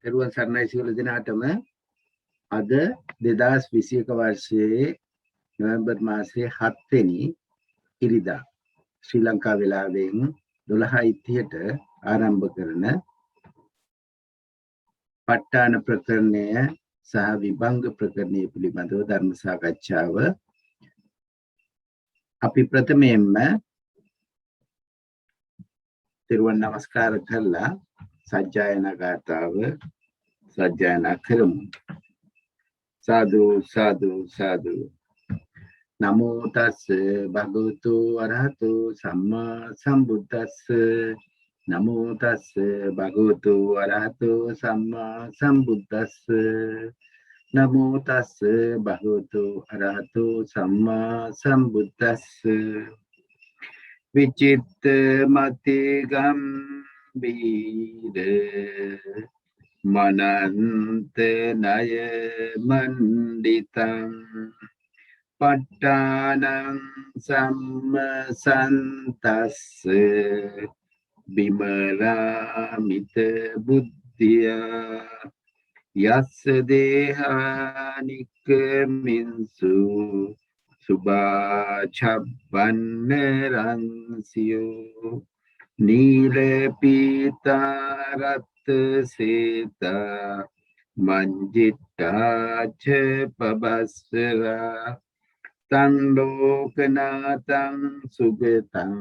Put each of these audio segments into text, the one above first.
තෙරුවන් සරණයි සියලු දෙනාටම අද 2021 වර්ෂයේ නොවැම්බර් මාසයේ 7 වෙනි ඉරිදා ශ්‍රී ලංකා වේලාවෙන් 12:30ට ආරම්භ කරන ප ဋ ාණ ප්‍රකරණය සහ විභංග ප්‍රකරණය පිළිබඳව ධර්ම සාකච්ඡාව අපි ප්‍රථමයෙන්ම තෙරුවන් නමස්කාර කරලා සජ්ජායනා ගාථාව සජ්ජායනා කරමු. සාදු සාදු සාදු. නමෝ තස්ස භගවතු අරහතු සම්මා සම්බුද්දස්ස. නමෝ තස්ස භගවතු අරහතු සම්මා සම්බුද්දස්ස. නමෝ තස්ස භගවතු අරහතු සම්මා සම්බුද්දස්ස. විචිත්ත මති ගම්බීර මනන්ත නය මණ්ඩිතං ප ဋ ාණං සම්මසන්තස්ස බිමලාමිත බුද්ධියා යස්ස දේහානික මින්සු සුභාචබ්බන්න රංසියෝ නීල පීතා රත් සේතා මංජිට්ඨාච පබස්සරා තං ලෝකනාතං සුගතං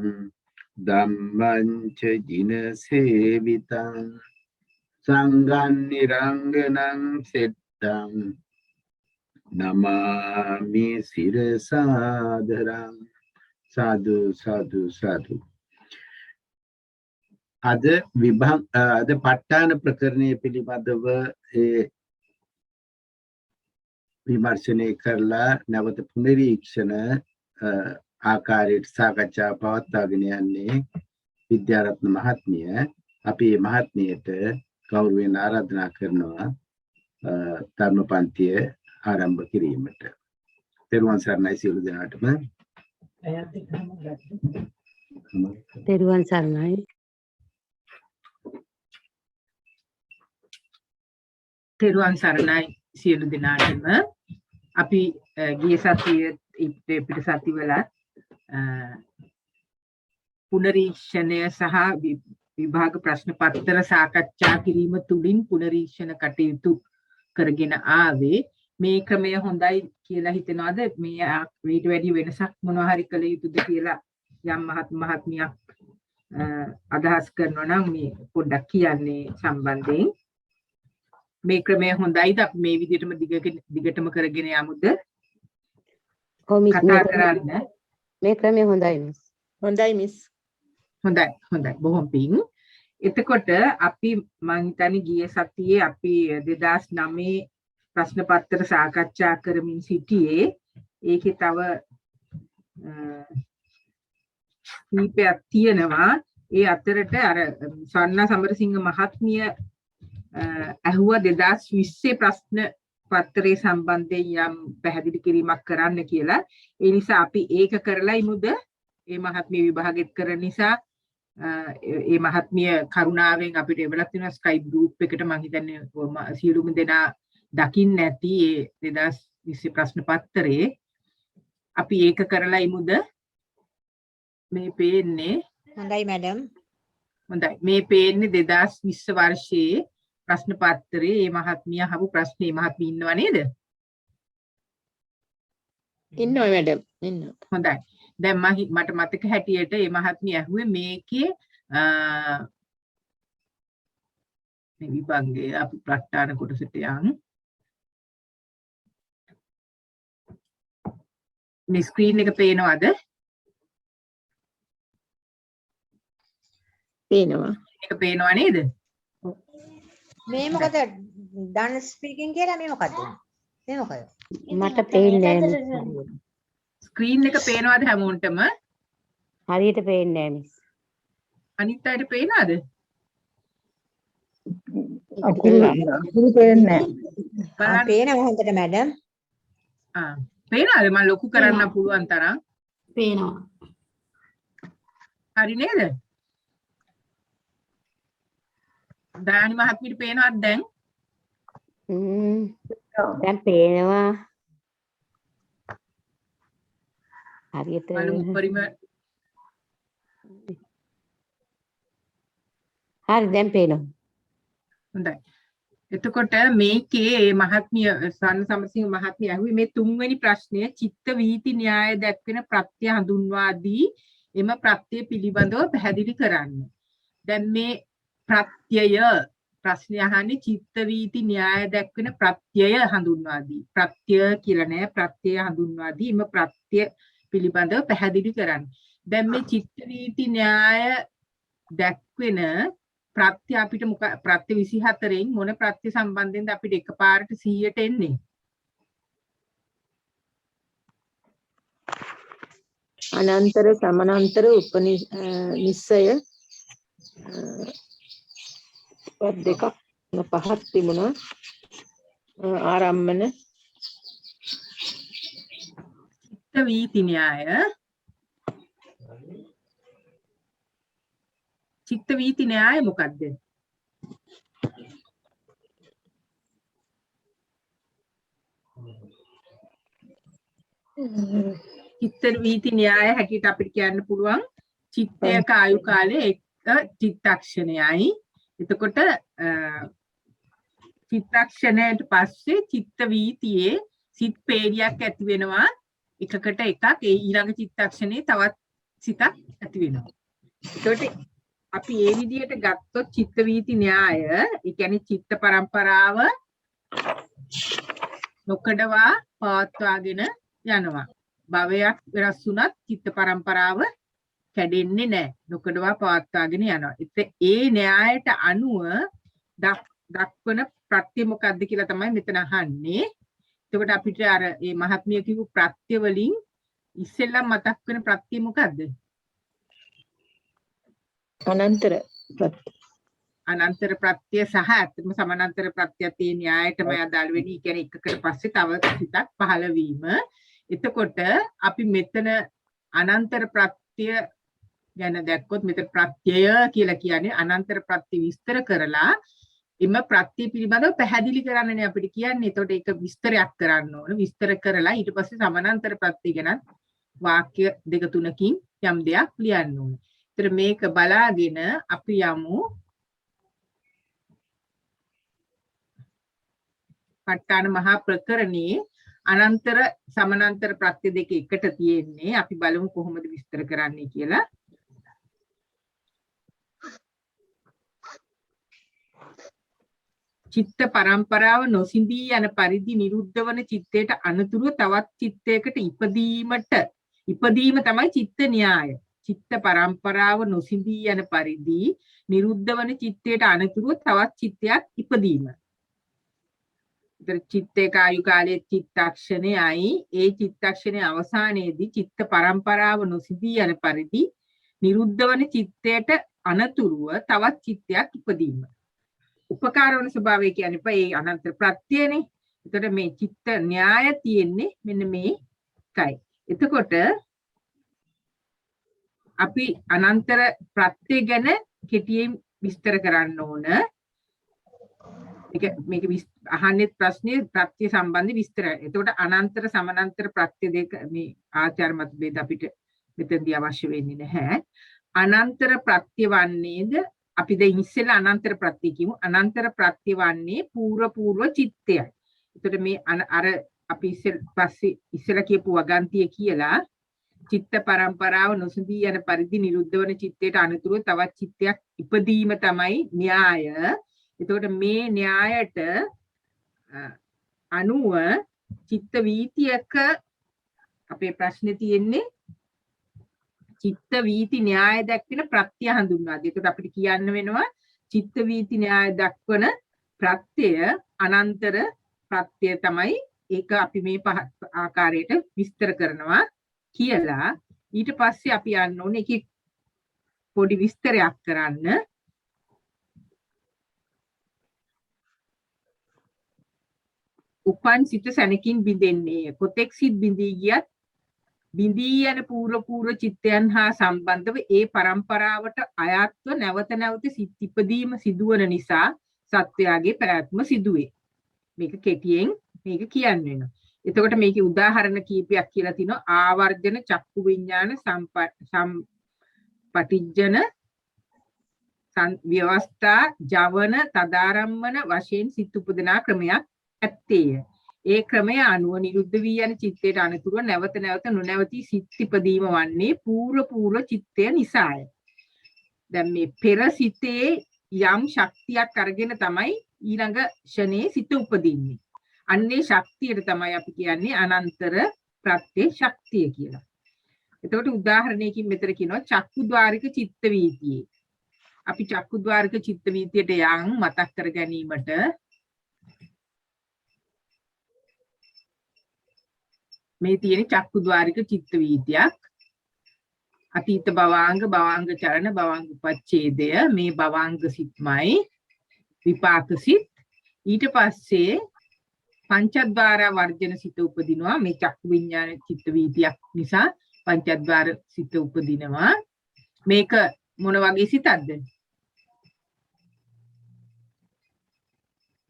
ධම්මං ච ජින සේවිතං සංඝං නිරංගනං සෙට්ටං නමාමි සිරසාදරං. සාදු සාදු සාදු. අද ප ဋ ාණ ප්‍රකරණය පිළිබඳව විමර්ශනය කරලා නැවත පුනරීක්ෂණ ආකාරයට සාකච්ඡා පවත්වාගෙන යන්නේ විද්‍යාරත්න මහත්මිය. අපි මේ මහත්මියට ගෞරවයෙන් ආරාධනා කරනවා ධර්ම පන්තිය ආරම්භ කිරීමට. තෙරුවන් සරණයි සියලු දෙනාටම. තෙරුවන් සරණයි. තෙරුවන් සරණයි සියලු දෙනාටම. අපි ගිය සතියේ පිට සතිවල පුනරීක්ෂණය සහ විභාග ප්‍රශ්න පත්‍ර සාකච්ඡා කිරීම තුලින් පුනරීක්ෂණ කටයුතු කරගෙන ආවේ. මේ ක්‍රමය හොඳයි කියලා හිතනවාද? මේට වැඩි වෙනසක් මොනවා හරි කළ යුතුද කියලා යම් මහත්මියක් අදහස් කරනවා නම් මේ පොඩ්ඩක් කියන්නේ සම්බන්ධයෙන්. මේ ක්‍රමය හොඳයිද? අපි මේ විදිහටම දිගටම කරගෙන යමුද? කතා කරන්න. මේ ක්‍රමය හොඳයි මිස්. හොඳයි මිස්. හොඳයි බොහොම පිං. එතකොට අපි මං හිතන්නේ ගිය සතියේ අපි 2009 ප්‍රශ්න පත්‍ර සාකච්ඡා කරමින් සිටියේ. ඒකේ තව කීපයක් තියෙනවා. ඒ අතරට අර සන්නා සමරසිංහ මහත්මිය ඇහුවා 2020 ප්‍රශ්න පත්‍රයේ සම්බන්ධයෙන් යම් පැහැදිලි කිරීමක් කරන්න කියලා. ඒ නිසා අපි ඒක කරලා ඉමුද? මේ මහත්මිය විභාගෙත් කරන නිසා ඒ මහත්මිය කරුණාවෙන් අපිට එවලක් තියෙනවා Skype group එකට. මම හිතන්නේ සියලුම දෙනා දකින්න ඇති ඒ 2020 ප්‍රශ්න පත්‍රයේ. අපි ඒක කරලා ඉමුද? මේ පේන්නේ හොඳයි මැඩම්. හොඳයි. මේ පේන්නේ 2020 වර්ෂයේ ප්‍රශ්න පත්‍රයේ මේ මහත්මිය අහපු ප්‍රශ්නේ. මහත්මිය ඉන්නව නේද? ඉන්නවා මැඩම්. ඉන්නවා. හොඳයි. දැන් මට මතක හැටියට මේ මහත්මිය ඇහුවේ මේකේ මේ විභාගයේ අපි ප ဋ ාණ කොටසට යන්. මේ ස්ක්‍රීන් එක පේනවද? පේනවා. ඒක පේනවා නේද? මේ මොකද done speaking කියලා මේ මොකද්ද? මේ මොකද? මට පේන්නේ නැහැ. ස්ක්‍රීන් එක පේනවද හැමෝටම? හරියට පේන්නේ නැහැ මිස්. අනිත් අයට පේනවද? අකුරු පේන්නේ ආ පේනවා හොඳට මැඩම්. පේනවද? මම ලොකු කරන්න පුළුවන් තරම්. පේනවා. හරි නේද? දානි මහත්මියට පේනවද දැන්? දැන් පේනවා. හරියට බලමු උපරිම හරි දැන් පේනවා. හොඳයි. එතකොට මේකේ මහත්මිය සන්න සමරසිංහ මහත්මිය අහුවේ මේ තුන්වෙනි ප්‍රශ්නය චිත්ත වීති න්‍යාය දැක්වෙන ප්‍රත්‍ය හඳුන්වා දී එම ප්‍රත්‍ය පිළිබඳව පැහැදිලි කරන්න. දැන් මේ ප්‍රත්‍යය ප්‍රශ්නය අහන්නේ චිත්ත වීති න්‍යාය දැක්වෙන ප්‍රත්‍යය හඳුන්වා දී. ප්‍රත්‍ය කියලා නෑ ප්‍රත්‍යය හඳුන්වා දී එම ප්‍රත්‍ය පිළිබඳව පැහැදිලි කරන්න. දැන් මේ චිත්ත වීති න්‍යාය දැක්වෙන ප්‍රත්‍ය අපිට ප්‍රත්‍ය 24න් මොන ප්‍රත්‍ය සම්බන්ධයෙන්ද අපිට එකපාරට 100ට එන්නේ? අනන්තර සමානන්තර උපනිශ්චය පද දෙකක් පහක් තිබුණා. ආරම්මන චිත්ත වීති න්‍යාය චිත්ත වීති න්‍යාය මොකක්ද? චිත්ත වීති න්‍යාය හැටියට අපිට කියන්න පුළුවන් චිත්තයක ආයු කාලය එක චිත්තක්ෂණයයි. එතකොට චිත්තක්ෂණයට පස්සේ චිත්ත වීතියේ සිත් පේලියක් ඇති වෙනවා. එකකට එකක් ඒ ඊළඟ චිත්තක්ෂණේ තවත් සිතක් ඇති වෙනවා. එතකොට අපි ඒ විදිහට ගත්තොත් චිත්ත වීති න්‍යාය ඒ කියන්නේ චිත්ත පරම්පරාව නොකඩවා පවත්වාගෙන යනවා. භවයක් වෙනස් වුණත් චිත්ත පරම්පරාව කැඩෙන්නේ නැහැ. නොකඩවා පවත්වාගෙන යනවා. ඒ න්‍යායට අනුව දක්වන ප්‍රත්‍ය මොකක්ද කියලා තමයි මෙතන අහන්නේ. එතකොට අපිට අර මේ මහත්මිය කිව්ව ප්‍රත්‍ය වලින් ඉස්සෙල්ලා මතක් වෙන ප්‍රත්‍ය මොකද්ද? අනන්තර ප්‍රත්‍ය. අනන්තර ප්‍රත්‍ය සහ ඇත්තම සමානන්තර ප්‍රත්‍යත් ඒ න්‍යායයටම අදාළ වෙන්නේ. ඒ කියන්නේ එකකට පස්සේ තව සිතක් පහළ වීම. එතකොට අපි මෙතන අනන්තර ප්‍රත්‍ය ගැන දැක්කොත් මෙතන ප්‍රත්‍යය කියලා කියන්නේ අනන්තර ප්‍රත්‍ය විස්තර කරලා එම ප්‍රත්‍ය පිළිබඳව පැහැදිලි කරන්නනේ අපිට කියන්නේ. එතකොට ඒක විස්තරයක් කරන්න ඕන. විස්තර කරලා ඊට පස්සේ සමානන්තර ප්‍රත්‍ය ගැන වාක්‍ය දෙක තුනකින් යම් දෙයක් ලියන්න ඕන. ඒතර මේක බලාගෙන අපි යමු ප ဋ ාණ මහා ප්‍රකරණයේ අනන්තර සමානන්තර ප්‍රත්‍ය දෙක එකට තියෙන්නේ. අපි බලමු කොහොමද විස්තර කරන්නේ කියලා. චිත්ත පරම්පරාව නොසිඳී යන පරිදි නිරුද්ධ වන චිත්තයට අනතුරුව තවත් චිත්තයකට ඉපදීම තමයි චිත්ත න්‍යාය. චිත්ත පරම්පරාව නොසිඳී යන පරිදි නිරුද්ධ වන චිත්තයට අනතුරුව තවත් චිත්තයක් ඉපදීම. ඒතර චිත්තේක ආයු කාලයේ චිත්තක්ෂණයයි ඒ චිත්තක්ෂණයේ අවසානයේදී චිත්ත පරම්පරාව නොසිඳී යන පරිදි නිරුද්ධ වන චිත්තයට අනතුරුව තවත් චිත්තයක් ඉපදීම. උපකාර වන ස්වභාවය කියන්නේ ඒ අනන්ත ප්‍රත්‍යයනේ. එතකොට මේ චිත්ත න්‍යාය තියෙන්නේ මෙන්න මේකයි. එතකොට අපි අනන්තර ප්‍රත්‍ය ගැන කෙටියෙන් විස්තර කරන්න ඕන. මේක අහන්නේ ප්‍රශ්නේ ප්‍රත්‍ය සම්බන්ධ විස්තර. එතකොට අනන්තර සමානන්තර ප්‍රත්‍ය දෙක මේ ආචාර මත ભેද අපිට මෙතනදී අවශ්‍ය වෙන්නේ නැහැ. අනන්තර ප්‍රත්‍ය වන්නේද අපි දැන් ඉස්සෙල්ලා අනන්තර ප්‍රත්‍ය කියමු. අනන්තර ප්‍රත්‍ය වන්නේ පූර්ව චිත්තයයි. එතකොට මේ අර අපි ඉස්සෙල්ලා කියපු වගන්තිය කියලා චිත්ත පරම්පරාව නොසිඳී යන පරිදි නිරුද්ධ වන චිත්තයට අනුතුරුව තවත් චිත්තයක් ඉපදීම තමයි න්‍යාය. එතකොට මේ න්‍යායට අනුව චිත්ත වීතියක අපේ ප්‍රශ්නේ තියෙන්නේ චිත්ත වීති න්‍යාය දක්වන ප්‍රත්‍ය හඳුන්වා දී. ඒකට අපිට කියන්න වෙනවා චිත්ත වීති න්‍යාය දක්වන ප්‍රත්‍යය අනන්තර ප්‍රත්‍ය තමයි. ඒක අපි මේ පහ ආකාරයට විස්තර කරනවා කියලා. ඊට පස්සේ අපි යන්න ඕනේ ඒකේ පොඩි විස්තරයක් කරන්න. උපන් සිත සැනකින් බිඳෙන්නේ කොතෙක් සිත් බිඳී ගියත් බිඳී යන පූර්ව චිත්තයන් හා සම්බන්ධව ඒ පරම්පරාවට අයත්ව නැවත නැවත සිත් ඉපදීම සිදුවන නිසා සත්වයාගේ පැවැත්ම සිදුවේ. මේක කෙටියෙන් මේක කියන්න වෙනවා. එතකොට මේකේ උදාහරණ කීපයක් කියලා තිනවා. ආවර්ජන චක්කු විඥාන සම්පටිජ්ජන ව්‍යවස්ථා ජවන තදාරම්මන වශයෙන් සිත් උපදනා ක්‍රමයක් ඇත්තේය. ඒ ක්‍රමය අනුව නිරුද්ධ වී යන චිත්තයට අනුතුරුව නැවත නැවත නොනැවතී සිත් ඉපදීම වන්නේ පූර්ව චිත්තය නිසාය. දැන් මේ පෙර සිතේ යම් ශක්තියක් අරගෙන තමයි ඊළඟ ෂණේ සිත උපදින්නේ. අන්නේ ශක්තියට තමයි අපි කියන්නේ අනන්තර ප්‍රත්‍ය ශක්තිය කියලා. එතකොට උදාහරණයකින් මෙතන කියනවා චක්කුද්්වාරික චිත්ත වීතියේ. අපි චක්කුද්්වාරික චිත්ත වීතියට යන් මතක් කර ගැනීමට මේ තියෙන චක්කුද්්වාරික චිත්ත වීතියක්. අතීත භවාංග චරණ භවාංග උපච්ඡේදය මේ භවාංග සිත්මයි විපාක සිත්. ඊට පස්සේ පංචද්වාර වර්ජන සිත උපදිනවා. මේ චක්කු විඥාන චිත්ත වීතියක් නිසා පංචද්වාර සිත උපදිනවා. මේක මොන වගේ සිතක්ද?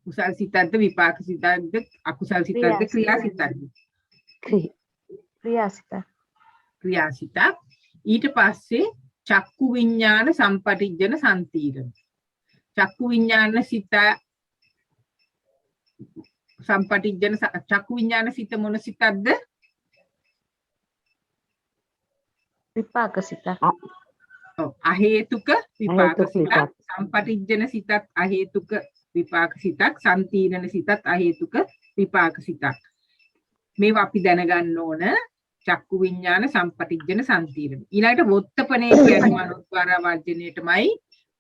කුසල් සිතක්ද විපාක සිතක්ද අකුසල් සිතක්ද ක්‍රියා සිතක්ද? ක්‍රියා සිතක්. ඊට පස්සේ චක්කු විඥාන සම්පටිජ්ජන සම්තීරණ. චක්කු විඥාන සිත සම්පටිජ්ජන චක්කු විඥාන සිත මොන සිතක්ද? විපාක සිත. අහේතුක විපාක සිතක්. සම්පටිජ්ජන සිතත් අහේතුක විපාක සිතක්. සම්තීරණ සිතත් අහේතුක විපාක සිතක්. මේවා අපි දැනගන්න ඕන. චක්කු විඥාන සම්පටිජ්ජන සම්තීරණ. ඊළඟට වොත්තපනේ කියන්නේ මනෝද්වාර වර්ජණයටමයි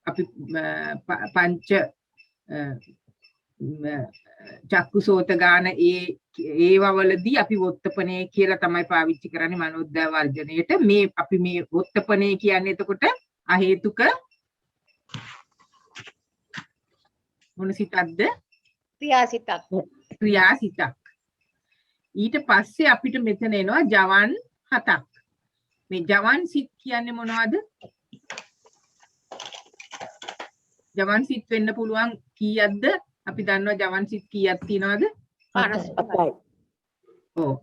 අපි පංච චක්කුසෝත ගාන ඒවවලදී අපි වොත්තපනේ කියලා තමයි පාවිච්චි කරන්නේ මනෝද්වාර වර්ජණයට. මේ අපි මේ වොත්තපනේ කියන්නේ එතකොට අහේතුක මොන සිතක්ද? ක්‍රියාසිතක්. ක්‍රියාසිතක්. ඊට පස්සේ අපිට මෙතන එනවා ජවන් 7ක්. මේ ජවන් සිත් කියන්නේ මොනවද? ජවන් සිත් වෙන්න පුළුවන් කීයක්ද? අපි දන්නවා ජවන් සිත් කීයක් තියෙනවද? 7යි. ඔව්.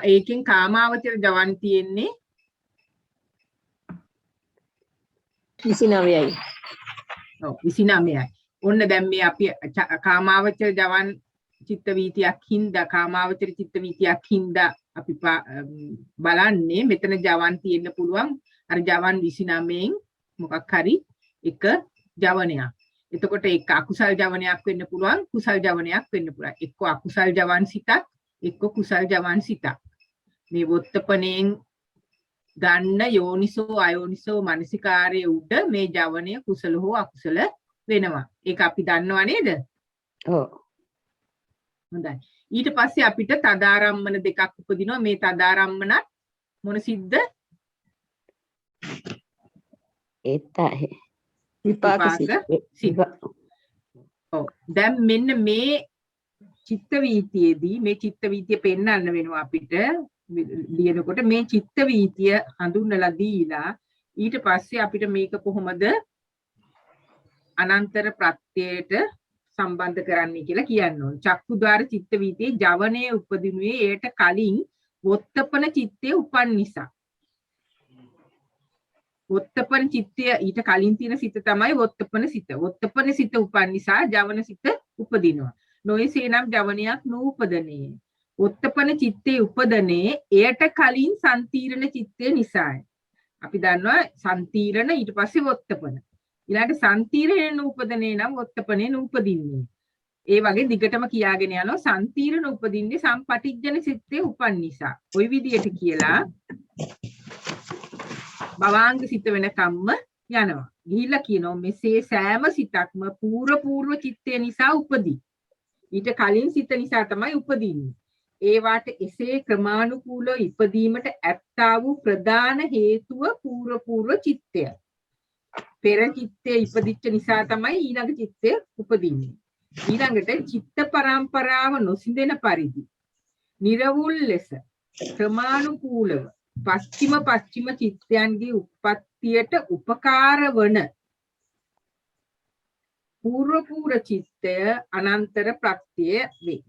ඒකෙන් කාමාවචර ජවන් තියෙන්නේ 29යි. ඔව් 29යි. ඔන්න දැන් මේ අපි කාමාවචර ජවන් චිත්ත වීතියක් හින්දා කාමාවචර චිත්ත වීතියක් හින්දා අපි බලන්නේ මෙතන ජවන් තියෙන්න පුළුවන් අර ජවන් 29න් මොකක් හරි එක ජවනයක්. එතකොට ඒක අකුසල් ජවනයක් වෙන්න පුළුවන් කුසල් ජවනයක් වෙන්න පුළුවන්. එක්ක අකුසල් ජවන් සිතක් එක්ක කුසල් ජවන් සිතක්. මේ වොත්තපණයෙන් ගන්න යෝනිසෝ අයෝනිසෝ මනසිකාරයේ උඩ මේ ජවනය කුසල හෝ අකුසල වෙනවා. ඒක අපි දන්නව නේද? ඔව්. හොඳයි. ඊට පස්සේ අපිට තදාරම්මන දෙකක් උපදිනවා. මේ තදාරම්මනත් මොන සිද්ද? ඒතයි. විපාක සිත්. ඔව්. දැන් මෙන්න මේ චිත්ත වීතියේදී මේ චිත්ත වීතිය පෙන්වන්න වෙනවා අපිට ලියනකොට මේ චිත්ත වීතිය හඳුන්වලා දීලා ඊට පස්සේ අපිට මේක කොහොමද අනන්තර ප්‍රත්‍යයට සම්බන්ධ කරන්නේ කියලා කියන්න ඕන. චක්කුද්වාර චිත්ත වීතියේ ජවනයේ උපදිනුයේ ඒට කලින් වොත්තපන චිත්තයේ උපන් නිසා. වොත්තපන චිත්තය ඊට කලින් තියෙන සිත තමයි වොත්තපන සිත. වොත්තපන සිත උපන් නිසා ජවන සිත උපදිනවා. නොයසේනම් ජවනයක් නූපදනේ. වොත්තපන චිත්තේ උපදනේ එයට කලින් සම්තීරණ චිත්තය නිසායි. අපි දන්නවා සම්තීරණ ඊට පස්සේ වොත්තපන. ඊළඟට සම්තීරණේ නූපදනේ නම් වොත්තපනේ නූපදින්නේ. ඒ වගේ දිගටම කියාගෙන යනවා සම්තීරණ උපදින්නේ සම්පටිජ්ජන සිත්තේ උපන් නිසා. ওই විදියට කියලා භවාංග සිත වෙනකම්ම යනවා. ගිහිල්ලා කියනවා මෙසේ සෑම සිතක්ම පූර්ව චිත්තය නිසා උපදී. ඊට කලින් සිත නිසා තමයි උපදින්නේ. ඒවාට එසේ ක්‍රමානුකූලව ඉපදීමට ඇත්තා වූ ප්‍රධාන හේතුව පූර්ව චිත්තය. පෙර චිත්තේ ඉපදිච්ච නිසා තමයි ඊළඟ චිත්තය උපදින්නේ. ඊළඟට චිත්ත පරම්පරාව නොසිඳෙන පරිදි නිර්වුල් ලෙස ක්‍රමානුකූලව පස්චිම චිත්තයන්ගේ උප්පත්තියට උපකාර වන පූර්ව චිත්තය අනන්තර ප්‍රත්‍ය වේ.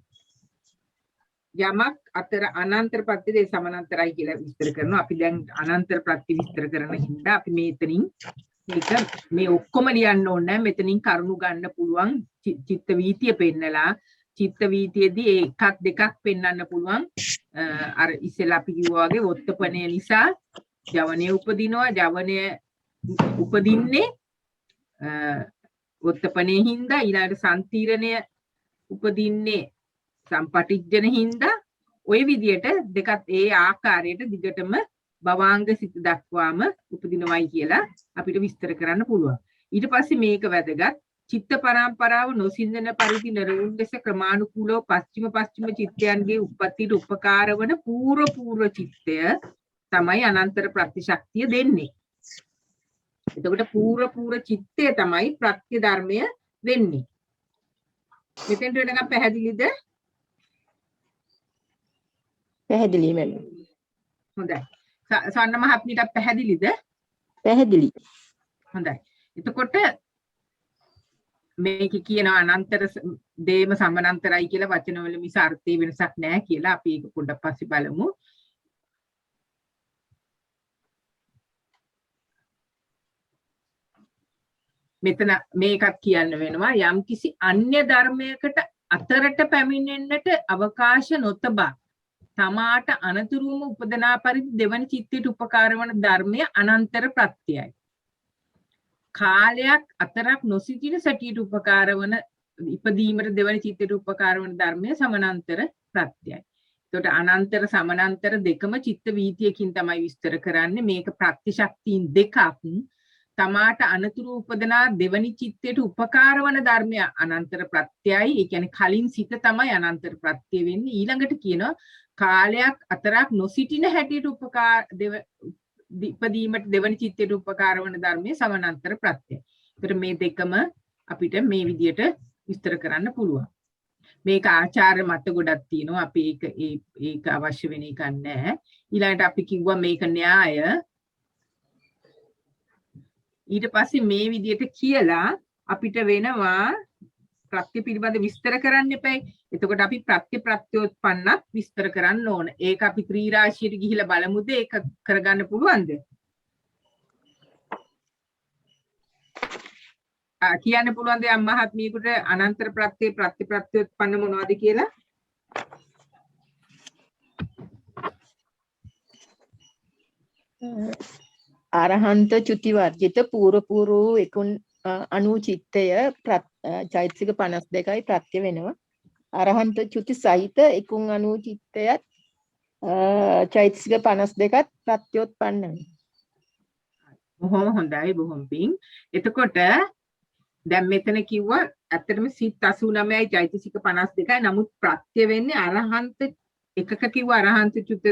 යමක් අතර අනන්තර ප්‍රත්‍යද සමානතරයි කියලා විස්තර කරනවා. අපි දැන් අනන්තර ප්‍රත්‍ය විස්තර කරන හින්දා අපි මේතනින් මේක මේ ඔක්කොම ලියන්න ඕනේ නැහැ. මෙතනින් කරුණු ගන්න පුළුවන් චිත්ත වීතිය පෙන්නලා චිත්ත වීතියේදී එකක් දෙකක් පෙන්වන්න පුළුවන්. අර ඉස්සෙල්ලා අපි කිව්වා වගේ වොත්තපණය නිසා ජවනය උපදිනවා. ජවනය උපදින්නේ වොත්තපණයේ හින්දා ඊළඟට සම්තිරණය උපදින්නේ සම්පටිච්ඡන හින්දා ওই විදියට දෙකත් ඒ ආකාරයට දිගටම භවාංග සිත දක්වාම උපදිනවයි කියලා අපිට විස්තර කරන්න පුළුවන්. ඊට පස්සේ මේක වැදගත් චිත්ත පරම්පරාව නොසින්දන පරිදි නිර්වුන් ලෙස ක්‍රමානුකූලව පස්චිම චිත්තයන්ගේ උප්පත්තියට උපකාර වන පූර්ව චිත්තය තමයි අනන්තර ප්‍රතිශක්තිය දෙන්නේ. එතකොට පූර්ව චිත්තය තමයි ප්‍රත්‍ය ධර්මය වෙන්නේ. මෙතෙන්ට වෙනකම් පැහැදිලිද? පැහැදිලි මම. හොඳයි. සන්න මහත්මියට පැහැදිලිද? පැහැදිලි. හොඳයි. එතකොට මේක කියනවා අනන්තර දේම සමානතරයි කියලා වචනවල මිස අර්ථයේ වෙනසක් නැහැ කියලා අපි ඒක පොඩ්ඩක් පස්සේ බලමු. මෙතන මේකත් කියන්න වෙනවා යම්කිසි අන්‍ය ධර්මයකට අතරට පැමිණෙන්නට අවකාශ නොතබා තමාට අනතුරුම උපදනා පරිදි දෙවන චිත්තයට උපකාර වන ධර්මය අනන්තර ප්‍රත්‍යයයි. කාලයක් අතරක් නොසිටින සැටියට උපකාර වන ඉපදීමට දෙවන චිත්තයට උපකාර වන ධර්මය සමානතර ප්‍රත්‍යයයි. එතකොට අනන්තර සමානතර දෙකම චිත්ත වීතියකින් තමයි විස්තර කරන්නේ. මේක ප්‍රතිශක්තියින් දෙකක්. තමාට අනතුරු උපදනා දෙවනි චිත්තයට උපකාර වන ධර්මය අනන්තර ප්‍රත්‍යයයි. ඒ කියන්නේ කලින් සිත තමයි අනන්තර ප්‍රත්‍ය වෙන්නේ. ඊළඟට කියනවා කාලයක් අතරක් නොසිටින හැටියට උපකාර ඉපදීමට දෙවනි චිත්තයට උපකාර වන ධර්මයේ සමානතර ප්‍රත්‍යය. ඒතර මේ දෙකම අපිට මේ විදියට විස්තර කරන්න පුළුවන්. මේක ආචාර්ය මත ගොඩක් තියෙනවා. අපි ඒක අවශ්‍ය වෙන එකක් නැහැ. ඊළඟට අපි කිව්වා මේක න්‍යාය. ඊට පස්සේ මේ විදියට කියලා අපිට වෙනවා ප්‍රත්‍ය පිළිබඳ විස්තර කරන්න එපයි. එතකොට අපි ප්‍රත්‍යෝත්පන්නත් විස්තර කරන්න ඕන. ඒක අපි ත්‍රිරාශියට ගිහිලා බලමුද ඒක කරගන්න පුළුවන්ද? කියන්න පුළුවන්ද යම් මහත්මියකට අනන්තර ප්‍රත්‍යෝත්පන්න මොනවද කියලා? අරහන්ත චුති වර්ජිත පූර්ව එකුන් අණු චිත්තය චෛතසික 52යි ප්‍රත්‍ය වෙනවා. අරහන්ත චුති සහිත එකුන් අණු චිත්තයත් චෛතසික 52ත් ප්‍රත්‍යෝත්පන්න වෙනවා. බොහොම හොඳයි, බොහොම පිං. එතකොට දැන් මෙතන කිව්වා ඇත්තටම සිත් 89යි චෛතසික 52යි. නමුත් ප්‍රත්‍ය වෙන්නේ අරහන්ත එකක කිව්වා අරහන්ත චුත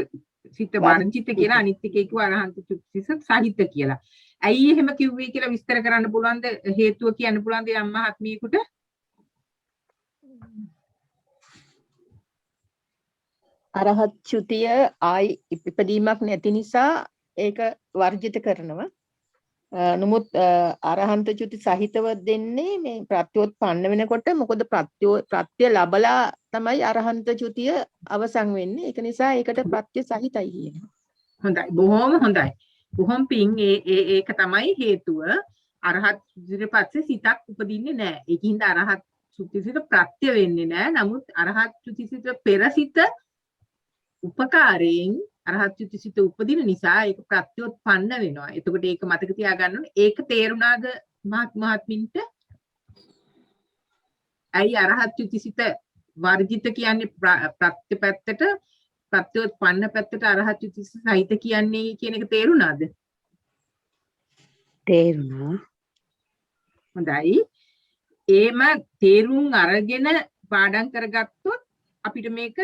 සිත වර්ජිත කියලා, අනිත් එකේ කිව්වා අරහන්ත චුත සිත සහිත කියලා. ඇයි එහෙම කිව්වේ කියලා විස්තර කරන්න පුළුවන්ද? හේතුව කියන්න පුළුවන්ද යම් මහත්මියකට? අරහත් චුතිය ආයි ඉපදීමක් නැති නිසා ඒක වර්ජිත කරනවා. නමුත් අරහන්ත චුති සහිතව දෙන්නේ මේ ප්‍රත්‍යෝත්පන්න වෙනකොට. මොකද ප්‍රත්‍ය ලැබලා තමයි අරහන්ත චුතිය අවසන් වෙන්නේ. ඒක නිසා ඒකට ප්‍රත්‍ය සහිතයි කියනවා. හොඳයි, බොහොම හොඳයි. බොහොම පිං. ඒක තමයි හේතුව. අරහත් චුතියට පස්සේ සිතක් උපදින්නේ නැහැ. ඒකින්ද අරහත් චුතිසිත ප්‍රත්‍ය වෙන්නේ නැහැ. නමුත් අරහත් චුතිසිත පෙරසිත උපකාරයෙන් අරහත් චුතිසිත උපදින නිසා ඒක ප්‍රත්‍යෝත්පන්න වෙනවා. එතකොට ඒක මතක තියාගන්න ඕනේ. ඒක තේරුණාද මහත්මින්ට? ඇයි අරහත් චුතිසිත වර්ජිත කියන්නේ ප්‍රත්‍ය පැත්තට, ප්‍රත්‍යෝත්පන්න පැත්තට අරහත් චුතිසිත සහිත කියන්නේ කියන එක තේරුණාද? තේරුණා. හොඳයි. ඒම තේරුම් අරගෙන පාඩම් කරගත්තොත් අපිට මේක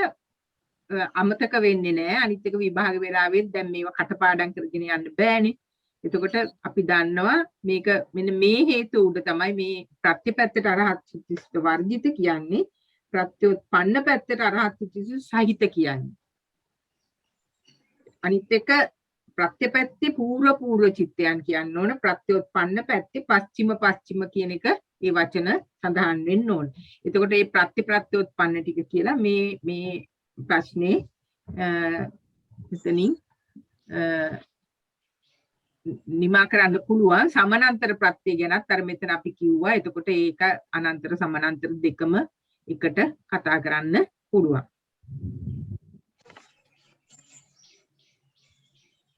අමතක වෙන්නේ නැහැ. අනිත් එක විභාග වෙලාවෙත් දැන් මේවා කටපාඩම් කරගෙන යන්න බෑනේ. එතකොට අපි දන්නවා මේක මෙන්න මේ හේතු උඩ තමයි මේ ප්‍රත්‍යපැත්තට අරහත් චුතිසිත වර්ජිත කියන්නේ, ප්‍රත්‍යෝත්පන්න පැත්තට අරහත් චුතිසිත සහිත කියන්නේ. අනිත් එක ප්‍රත්‍යපැත්තේ පූර්ව චිත්තයන් කියන්න ඕන, ප්‍රත්‍යෝත්පන්න පැත්තේ පස්චිම කියන එක ඒ වචන සඳහන් වෙන්න ඕන. එතකොට මේ ප්‍රත්‍යෝත්පන්න ටික කියලා මේ ප්‍රශ්නේ එතනින් නිමා කරන්න පුළුවන්. සමානතර ප්‍රත්‍ය ගැනත් අර මෙතන අපි කිව්වා. එතකොට ඒක අනන්තර සමානතර දෙකම එකට කතා කරන්න පුළුවන්.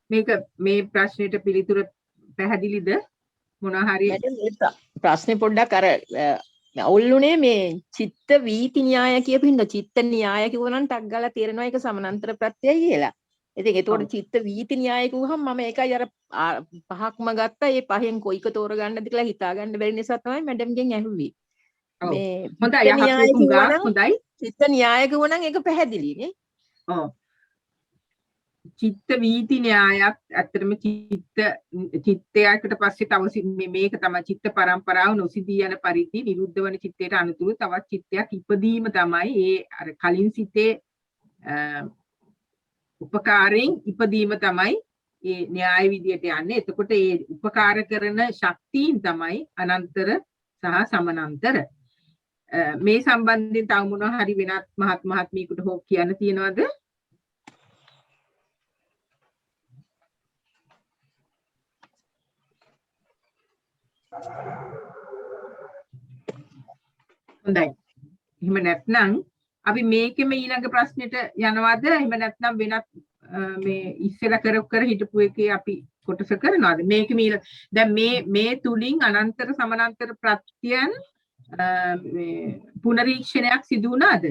මේ ප්‍රශ්නෙට පිළිතුර පැහැදිලිද? මොනවා හරි ප්‍රශ්නේ පොඩ්ඩක් අර අවුල්ුනේ මේ චිත්ත වීති න්‍යාය කියපු හින්දා චිත්ත න්‍යාය කිව්වනම් ටක් ගාලා තේරෙනවා ඒක සමානතර ප්‍රත්‍යයයි කියලා. ඉතින් ඒතකොට චිත්ත වීති න්‍යාය කිව්වහම මම ඒකයි අර පහක්ම ගත්තා. ඒ පහෙන් කොයික තෝරගන්නද කියලා හිතා ගන්න බැරි නිසා තමයි මැඩම්ගෙන් ඇහුවේ. මේ හොඳයි චිත්ත න්‍යාය කිව්වනම් ඒක පැහැදිලි නේ. ඔව්. චිත්ත වීති න්‍යායක් ඇත්තටම චිත්තයකට පස්සේ තව මේක තමයි චිත්ත පරම්පරාව නොසිදී යන පරිදි නිරුද්ධ වන චිත්තයට අනුතුරු තවත් චිත්තයක් ඉපදීම තමයි ඒ අර කලින් සිතේ උපකාරයෙන් ඉපදීම තමයි ඒ න්‍යාය විදියට යන්නේ. එතකොට ඒ උපකාර කරන ශක්තියින් තමයි අනන්තර සහ සමානතර. මේ සම්බන්ධයෙන් තව මොනවා හරි වෙනත් මහත්මීකට හෝ කියන්න තියෙනවද? හොඳයි. එහෙම නැත්නම් අපි මේකෙම ඊළඟ ප්‍රශ්නෙට යනවාද? එහෙම නැත්නම් වෙනත් මේ ඉස්සෙල්ලා කර හිටපු එකේ අපි කොටස කරනවාද? මේකෙම දැන් මේ තුලින් අනන්තර සමානතර ප්‍රත්‍යයන් මේ පුනරීක්ෂණයක් සිදු වුණාද?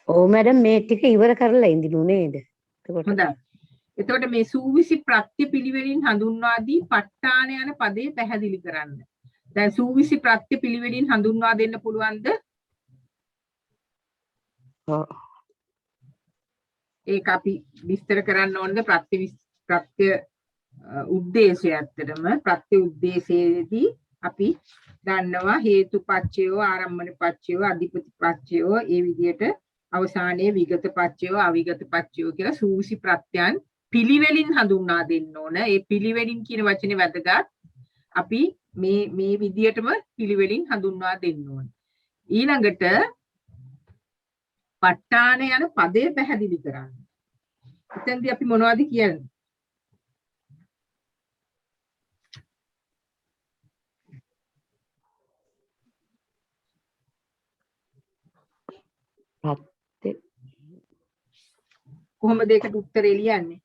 ඔව් මැඩම් මේ ටික ඉවර කරලා ඉඳිනු නේද? හොඳයි. එතකොට මේ සූවිසි ප්‍රත්‍ය පිළිවෙලින් හඳුන්වා දී ප ဋ ාණ යන පදේ පැහැදිලි කරන්න. දැන් සූවිසි ප්‍රත්‍ය පිළිවෙලින් හඳුන්වා දෙන්න පුළුවන්ද? ඔව්. ඒක අපි විස්තර කරන්න ඕනද? ප්‍රත්‍ය උද්දේශය ඇත්තටම ප්‍රත්‍ය උද්දේශයේදී අපි දන්නවා හේතුපච්චයෝ ආරම්මනපච්චයෝ අධිපතිපච්චයෝ ඒ විදිහට අවසානයේ විගත පච්චයෝ අවිගත පච්චයෝ කියලා සූවිසි ප්‍රත්‍යයන් පිළිවෙලින් හඳුන්වා දෙන්න ඕන. ඒ පිළිවෙලින් කියන වචනේ වැදගත්. අපි මේ විදියටම පිළිවෙලින් හඳුන්වා දෙන්න ඕන. ඊළඟට ප ဋ ාණ යන පදය පැහැදිලි කරන්න. එතෙන්දී අපි මොනවද කියන්නේ? කොහොමද ඒකට උත්තරේ ලියන්නේ?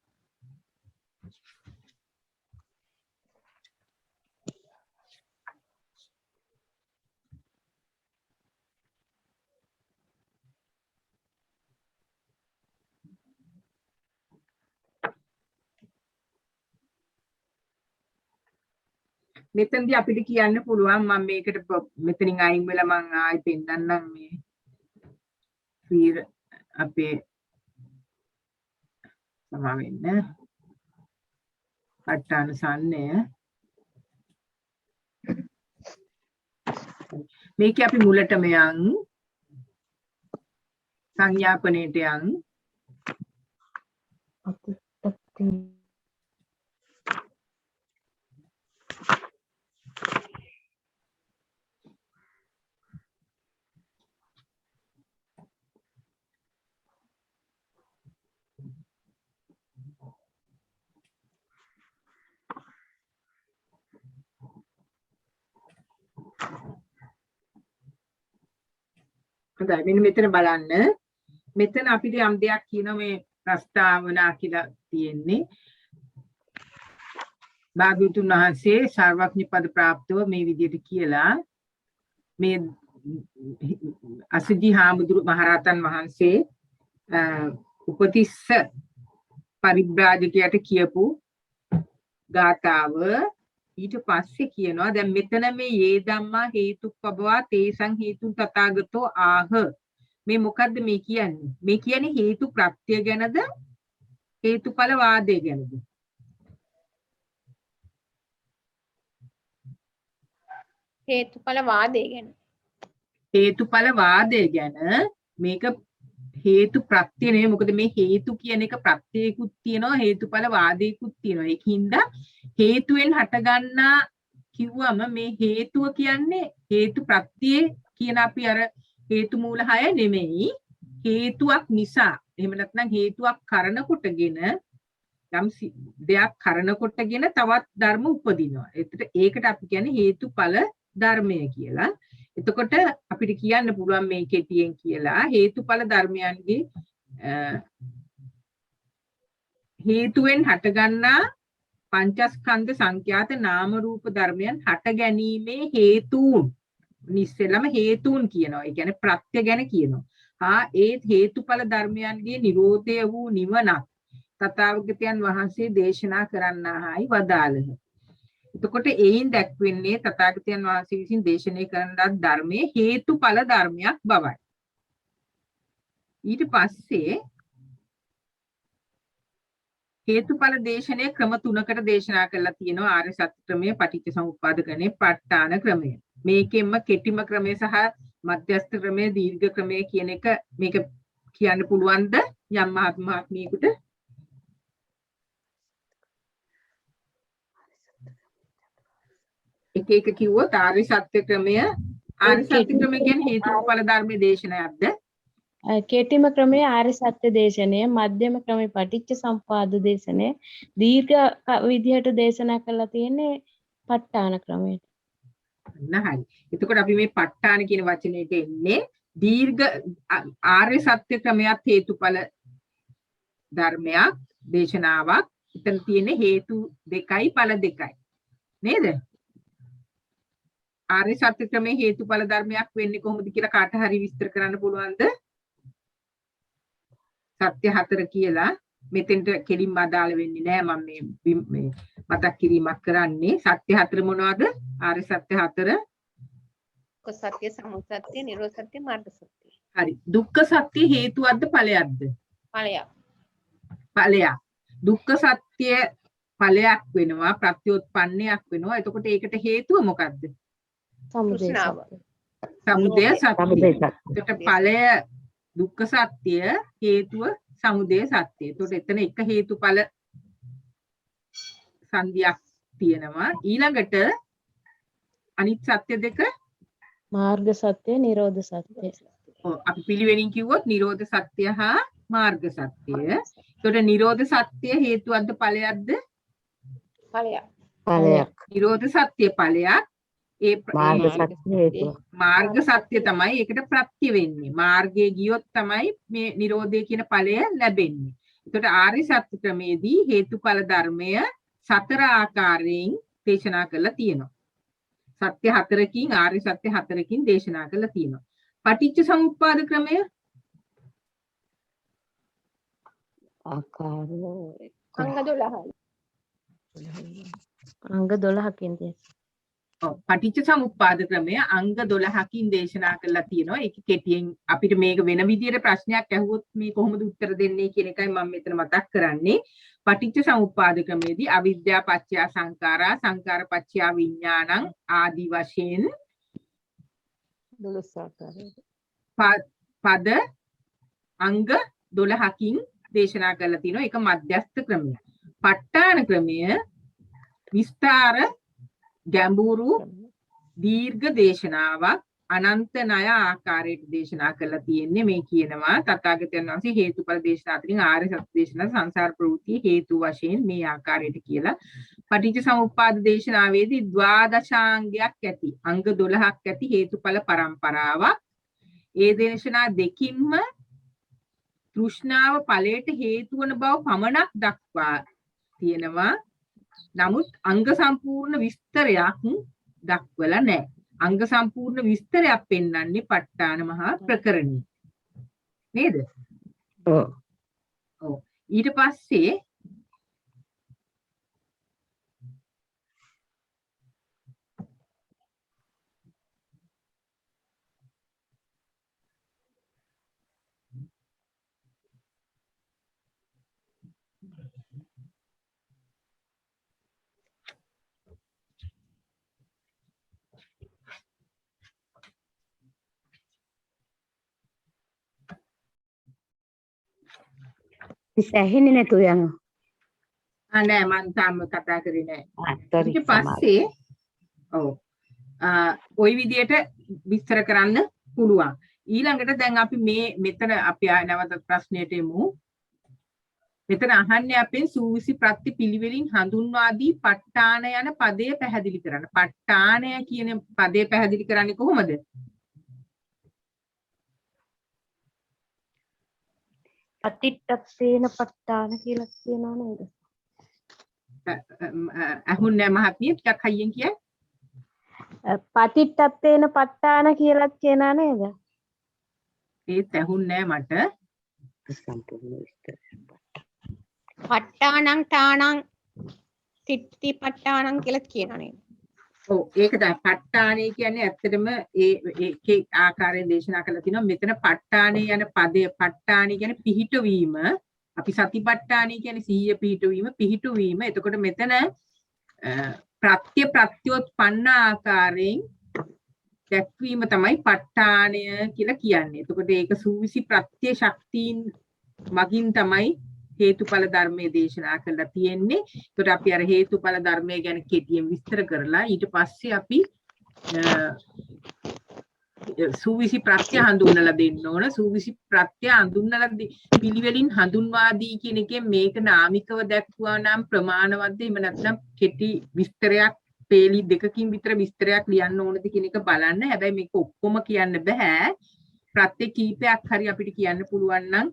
මෙතනදී අපිට කියන්න පුළුවන් මම මේකට මෙතනින් අයින් වෙලා මම ආයෙ පෙන්නන්නම් මේ ෆීර් අපේ සමා වෙන්න ප ဋ ාණ සම්නය මේක අපි මුලටම යන් සංඥාපනයට යන් හොඳයි මෙන්න මෙතන බලන්න. මෙතන අපිට යම් දෙයක් කියන මේ ප්‍රස්තාවනා කියලා තියෙන්නේ. භාග්‍යවතුන් වහන්සේ සර්වඥ පද ප්‍රාප්තව මේ විදිහට කියලා මේ අසජි හාමුදුරු මහරහතන් වහන්සේ උපතිස්ස පරිබ්‍රාජකයට කියපු ගාථාව ඊට පස්සේ කියනවා දැන් මෙතන මේ යේ ධම්මා හේතුප්පබවා තේසං හේතුන් තථාගතෝ ආහ මේ මොකද්ද මේ කියන්නේ? මේ කියන්නේ හේතු ප්‍රත්‍ය ගැනද හේතුඵල වාදය ගැනද? හේතුඵල වාදය ගැන. හේතුඵල වාදය ගැන මේක හේතු ප්‍රත්‍ය නෙවෙයි. මොකද මේ හේතු කියන එක ප්‍රත්‍යයකුත් තියෙනවා හේතුඵල වාදයකුත් තියෙනවා. ඒකින්ද හේතුවෙන් හටගන්නා කිව්වම මේ හේතුව කියන්නේ හේතු ප්‍රත්‍යේ කියන අපි අර හේතු මූල 6 නෙමෙයි හේතුවක් නිසා එහෙම නැත්නම් හේතුවක් කරන කොටගෙන යම් දෙයක් කරන කොටගෙන තවත් ධර්ම උපදිනවා. ඒකට අපි කියන්නේ හේතුඵල ධර්මය කියලා. එතකොට අපිට කියන්න පුළුවන් මේ කෙටියෙන් කියලා හේතුඵල ධර්මයන්ගේ හේතුවෙන් හටගන්නා පංචස්කන්ධ සංඛ්‍යාත නාම රූප ධර්මයන් හට ගැනීමේ හේතුන් නිස්සෙල්ලම හේතුන් කියනවා. ඒ කියන්නේ ප්‍රත්‍ය ගැන කියනවා. ඒ හේතුඵල ධර්මයන්ගේ නිරෝධය වූ නිවනක් තථාගතයන් වහන්සේ දේශනා කරන්නායි වදාළහ. එතකොට එයින් දැක්වෙන්නේ තථාගතයන් වහන්සේ විසින් දේශනා කරන ධර්මයේ හේතුඵල ධර්මයක් බවයි. ඊට පස්සේ හේතුඵල දේශනයේ ක්‍රම 3කට දේශනා කරලා තියෙනවා ආර්ය සත්‍ය ක්‍රමය, පටිච්චසමුප්පාද ක්‍රමය, ප ဋ ාණ ක්‍රමය. මේකෙන්ම කෙටිම ක්‍රමය සහ මධ්‍යස්ථ ක්‍රමය, දීර්ඝ ක්‍රමය කියන එක මේක කියන්න පුළුවන්ද යම් මහත්මියෙකුට? එක එක කිව්වොත් ආර්ය සත්‍ය ක්‍රමය කියන්නේ හේතුඵල ධර්මයේ දේශනයක්ද? කෙටිම ක්‍රමය ආර්ය සත්‍ය දේශනය, මධ්‍යම ක්‍රමය පටිච්ච සම්පාද දේශනය, දීර්ඝ විදිහට දේශනා කරලා තියෙන්නේ ප ဋ ාණ ක්‍රමයට. නහරි. එතකොට අපි මේ ප ဋ ාණ කියන වචනේට එන්නේ දීර්ඝ ආර්ය සත්‍ය ක්‍රමයක් හේතුඵල ධර්මයක් දේශනාවක්. එතන තියෙන්නේ හේතු දෙකයි ඵල දෙකයි. නේද? ආර්ය සත්‍ය ක්‍රමයේ හේතුඵල ධර්මයක් වෙන්නේ කොහොමද කියලා කාට හරි විස්තර කරන්න පුළුවන්ද? සත්‍ය 4 කියලා මෙතෙන්ට කෙලින්ම අදාළ වෙන්නේ නැහැ. මම මේ මතක් කිරීමක් කරන්නේ. සත්‍ය 4 මොනවද? ආර්ය සත්‍ය 4 සත්‍ය, සමුදය සත්‍ය, නිරෝධ සත්‍ය, මාර්ග සත්‍ය. හරි. දුක්ඛ සත්‍ය හේතුවක්ද ඵලයක්ද? ඵලයක්. ඵලයක්. දුක්ඛ සත්‍ය ඵලයක් වෙනවා, ප්‍රත්‍යෝත්පන්නයක් වෙනවා. එතකොට ඒකට හේතුව මොකද්ද? සමුදය සමුදය සත්‍ය. එතකොට ඵලය දුක්ඛ සත්‍ය, හේතුව සමුදය සත්‍ය. එතකොට එතන එක හේතුඵල සංදියක් තියෙනවා. ඊළඟට අනිත් සත්‍ය දෙක මාර්ග සත්‍ය, නිරෝධ සත්‍ය. අපි පිළිවෙලින් කිව්වොත් නිරෝධ සත්‍ය හා මාර්ග සත්‍ය. එතකොට නිරෝධ සත්‍ය හේතුවක්ද ඵලයක්ද? ඵලයක්. නිරෝධ සත්‍ය ඵලයක්. මාර්ග සත්‍ය හේතුව. මාර්ග සත්‍ය තමයි ඒකට ප්‍රත්‍ය වෙන්නේ. මාර්ගයේ ගියොත් තමයි මේ නිරෝධය කියන ඵලය ලැබෙන්නේ. එතකොට ආර්ය සත්‍ය ක්‍රමේදී හේතුඵල ධර්මය 4 ආකාරයෙන් දේශනා කරලා තියෙනවා. සත්‍ය 4කින් ආර්ය සත්‍ය 4කින් දේශනා කරලා තියෙනවා. පටිච්ච සමුප්පාද ක්‍රමය ආකාර අංග 12යි. අංග 12කින් පටිච්ච සමුප්පාද ක්‍රමය අංග 12කින් දේශනා කරලා තියෙනවා. ඒක කෙටියෙන් අපිට මේක වෙන විදියට ප්‍රශ්නයක් ඇහුවොත් මේ කොහොමද උත්තර දෙන්නේ කියන එකයි මම මෙතන මතක් කරන්නේ. පටිච්ච සමුප්පාද ක්‍රමයේදී අවිද්‍යා පත්‍ය සංඛාරා, සංඛාර පත්‍ය විඥානං ආදි වශයෙන් 12 ආකාරයට පද අංග 12කින් දේශනා කරලා තිනවා. ඒක මධ්‍යස්ථ ක්‍රමය. ප ဋ ාණ ක්‍රමය විස්තර ගැඹුරු දීර්ඝ දේශනාවක් අනන්ත ණය ආකාරයට දේශනා කරලා තියෙන්නේ. මේ කියනවා තථාගතයන් වහන්සේ හේතුඵල දේශනා අතරින් ආර්ය සත්‍ය දේශනා සංසාර ප්‍රවෘත්ති හේතු වශයෙන් මේ ආකාරයට කියලා. පටිච්ච සමුප්පාද දේශනාවේදී ද්වාදශාංගයක් ඇති අංග 12ක් ඇති හේතුඵල පරම්පරාවක්. ඒ දේශනා දෙකින්ම තෘෂ්ණාව ඵලයට හේතු වන බව පමණක් දක්වා තියෙනවා. නමුත් අංග සම්පූර්ණ විස්තරයක් දක්වලා නැහැ. අංග සම්පූර්ණ විස්තරයක් පෙන්වන්නේ ප ဋ ාණ මහා ප්‍රකරණය. නේද? ඔව්. ඊට පස්සේ ඇහෙන්නේ නැතුව යනවා. නෑ මම තාම කතා කරේ නෑ. sorry. ඊට පස්සේ ඔව්. ওই විදියට විස්තර කරන්න පුළුවන්. ඊළඟට දැන් අපි මෙතන අපි නැවත ප්‍රශ්නයට එමු. මෙතන අහන්නේ අපෙන් සූවිසි ප්‍රත්‍ය පිළිවෙලින් හඳුන්වා දී ප ဋ ාණ යන පදය පැහැදිලි කරන්න. ප ဋ ාණය කියන පදය පැහැදිලි කරන්නේ කොහොමද? පටිච්චසමුප්පාදේන ප ဋ ාණ කියලා කියනවා නේද? අහුන්නේ මහත්මිය ටිකක් හයියෙන් කියයි. පටිච්චසමුප්පාදේන ප ဋ ාණ කියලා කියනවා නේද? ඒත් ඇහුන්නේ මට. සම්පූර්ණ විස්තර. පට්ටානං තානං තිට්ටිපට්ටානං කියලා කියනවා නේද? ඔව් ඒක තමයි ප ဋ ාණේ කියන්නේ ඇත්තටම ඒකේ ආකාරයෙන් දේශනා කරලා තිනවා. මෙතන ප ဋ ාණේ යන පදය ප ဋ ාණේ කියන්නේ පිහිටවීම. අපි සතිපට්ඨානයි කියන්නේ සිහිය පිහිටවීම. එතකොට මෙතන ප්‍රත්‍යෝත්පන්න ආකාරයෙන් දැක්වීම තමයි ප ဋ ාණය කියලා කියන්නේ. එතකොට ඒක සූවිසි ප්‍රත්‍ය ශක්තියින් මගින් තමයි හේතුඵල ධර්මයේ දේශනා කරලා තියෙන්නේ. එතකොට අපි අර හේතුඵල ධර්මය ගැන කෙටියෙන් විස්තර කරලා ඊට පස්සේ අපි සූවිසි ප්‍රත්‍ය හඳුන්වලා දෙන්න ඕන. සූවිසි ප්‍රත්‍ය හඳුන්වලා පිළිවෙලින් හඳුන්වා දී කියන එකෙන් මේක නාමිකව දැක්වුවා නම් ප්‍රමාණවත්ද? එහෙම නැත්නම් කෙටි විස්තරයක් පේලි දෙකකින් විතර විස්තරයක් ලියන්න ඕනද කියන එක බලන්න. හැබැයි මේක ඔක්කොම කියන්න බෑ. ප්‍රත්‍ය කීපයක් හරි අපිට කියන්න පුළුවන් නම්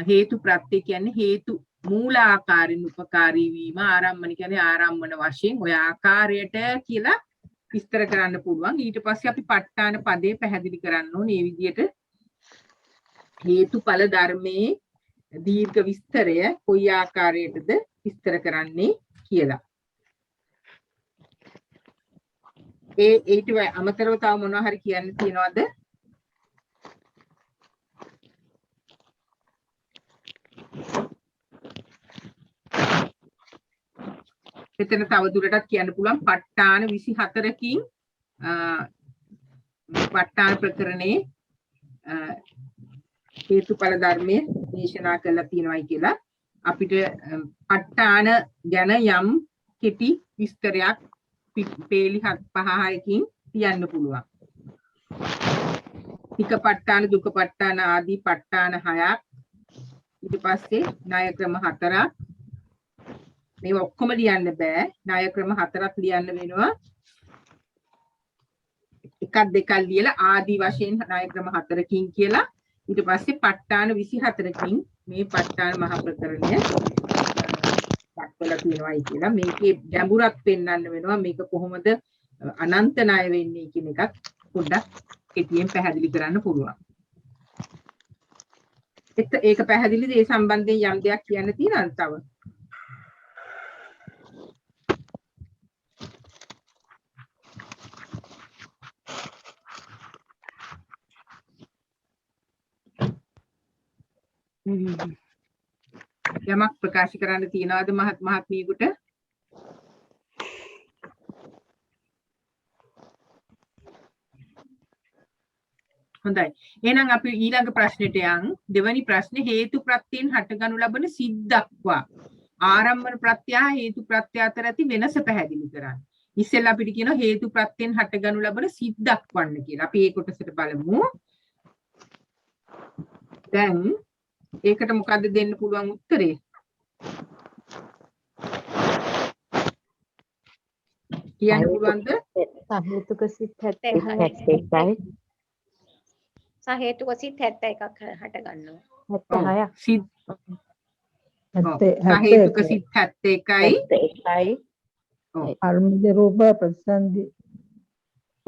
හේතු ප්‍රත්‍ය කියන්නේ හේතු මූලාකාරින් උපකාරී වීම, ආරම්මන කියන්නේ ආරම්මන වශයෙන් ඔය ආකාරයට කියලා විස්තර කරන්න පුළුවන්. ඊට පස්සේ අපි ප ဋ ාණ පදේ පැහැදිලි කරන්න ඕනේ. මේ විදිහට හේතුඵල ධර්මයේ දීර්ඝ විස්තරය කොයි ආකාරයටද විස්තර කරන්නේ කියලා. ඊට අමතරව තව මොනවා හරි කියන්න තියනවද? මෙතන තව දුරටත් කියන්න පුළුවන් ප ဋ ාණ 24කින් ප ဋ ාණ ප්‍රකරණේ හේතුඵල ධර්මයේ දේශනා කරලා තියෙනවායි කියලා අපිට ප ဋ ාණ ගැන යම් කෙටි විස්තරයක් පේලි 5-6කින් තියන්න පුළුවන්. තික ප ဋ ාණ, දුක ප ဋ ාණ ආදී ප ဋ ාණ 6ක්. ඊට පස්සේ ණය ක්‍රම 4ක්. මේ ඔක්කොම ලියන්න බෑ. ණය ක්‍රම 4ක් ලියන්න වෙනවා. එකක් දෙකක් ලියලා ආදී වශයෙන් ණය ක්‍රම 4කින් කියලා. ඊට පස්සේ ප ဋ ාණ 24කින් මේ ප ဋ ාණ මහ ප්‍රකරණය දක්වලා තියෙනවායි කියලා. මේකේ ගැඹුරක් පෙන්වන්න වෙනවා. මේක කොහොමද අනන්ත ණය වෙන්නේ කියන එකත් පොඩ්ඩක් කෙටියෙන් පැහැදිලි කරන්න පුළුවන්. ඒක පැහැදිලිද? ඒ සම්බන්ධයෙන් යම් දෙයක් කියන්න තියෙනවද තව? යමක් ප්‍රකාශ කරන්න තියනවාද මහත්මියකට? හොඳයි. එහෙනම් අපි ඊළඟ ප්‍රශ්නෙට යන්. දෙවැනි ප්‍රශ්නේ හේතු ප්‍රත්‍යයෙන් හටගනු ලබන සිද්දක්වා ආරම්භන ප්‍රත්‍ය හේතු ප්‍රත්‍ය අතර ඇති වෙනස පැහැදිලි කරන්න. ඉස්සෙල්ලා අපිට කියනවා හේතු ප්‍රත්‍යයෙන් හටගනු ලබන සිද්දක් වන්න කියලා. අපි ඒ කොටසට බලමු. දැන් ඒකට මොකද්ද දෙන්න පුළුවන් උත්තරේ? කියන්න පුළුවන්ද? සහේතුක සිත් 71යි. සහේතුක සිත් 71ක් හට ගන්නවා. 76ක්. සිත් සහේතුක සිත් 71යි. අර්මිද රූප ප්‍රතිසන්දි.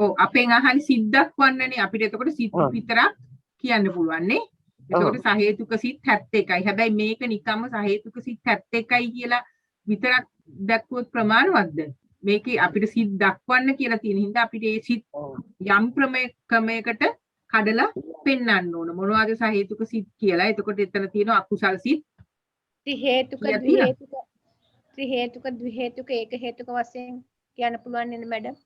ඔව් අපෙන් අහන්නේ සිද්දක් වන්නනේ. අපිට එතකොට සිත් විතරක් කියන්න පුළුවන් නේ. එතකොට සහේතුක සිත් 71යි. හැබැයි මේක නිකම්ම සහේතුක සිත් 71යි කියලා විතරක් දැක්වුවොත් ප්‍රමාණවත්ද? මේකේ අපිට සිත් දක්වන්න කියලා තියෙන හින්දා අපිට ඒ සිත් යම් ක්‍රමයකට කඩලා පෙන්වන්න ඕන. මොනවද සහේතුක සිත් කියලා. එතකොට එතන තියෙනවා අකුසල් සිත්. ත්‍රි හේතුක ද්වි හේතුක ඒක හේතුක වශයෙන් කියන්න පුළුවන් නේද මැඩම්?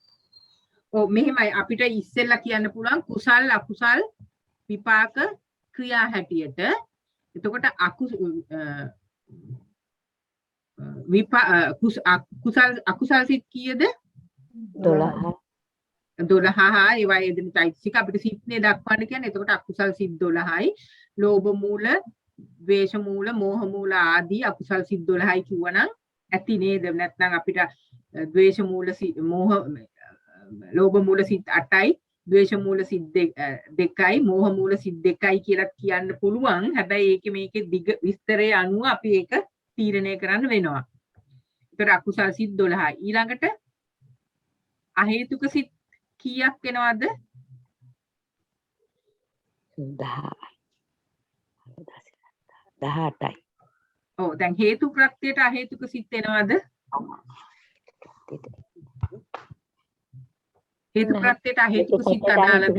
ඔව් මෙහෙමයි අපිට ඉස්සෙල්ලා කියන්න පුළුවන් කුසල් අකුසල් විපාක ක්‍රියා හැටියට. එතකොට අකුසල් සිත් කීයද? 12. 12 හා ඒවා යෙදෙන චෛතසික අපිට සිත්නේ දක්වන්න කියන්නේ. එතකොට අකුසල් සිත් 12යි. ලෝභ මූල, ද්වේෂ මූල, මෝහ මූල ආදී අකුසල් සිත් 12යි කිව්වනම් ඇති නේද? නැත්නම් අපිට ද්වේෂ මූල මෝහ ලෝභ මූල සිත් 8යි, ද්වේෂ මූල සිත් 2යි, මෝහ මූල සිත් 2යි කියලා කියන්න පුළුවන්. හැබැයි මේකේ දිග විස්තරය අනුව අපි ඒක තීරණය කරන්න වෙනවා. ඒතර අකුසල් සිත් 12යි. ඊළඟට අහේතුක සිත් කීයක් වෙනවද? 18යි. ඔව් දැන් හේතු ප්‍රත්‍යයට අහේතුක සිත් එනවද? හේතු ප්‍රත්‍යයට අහේතුක සිත් අදාළද?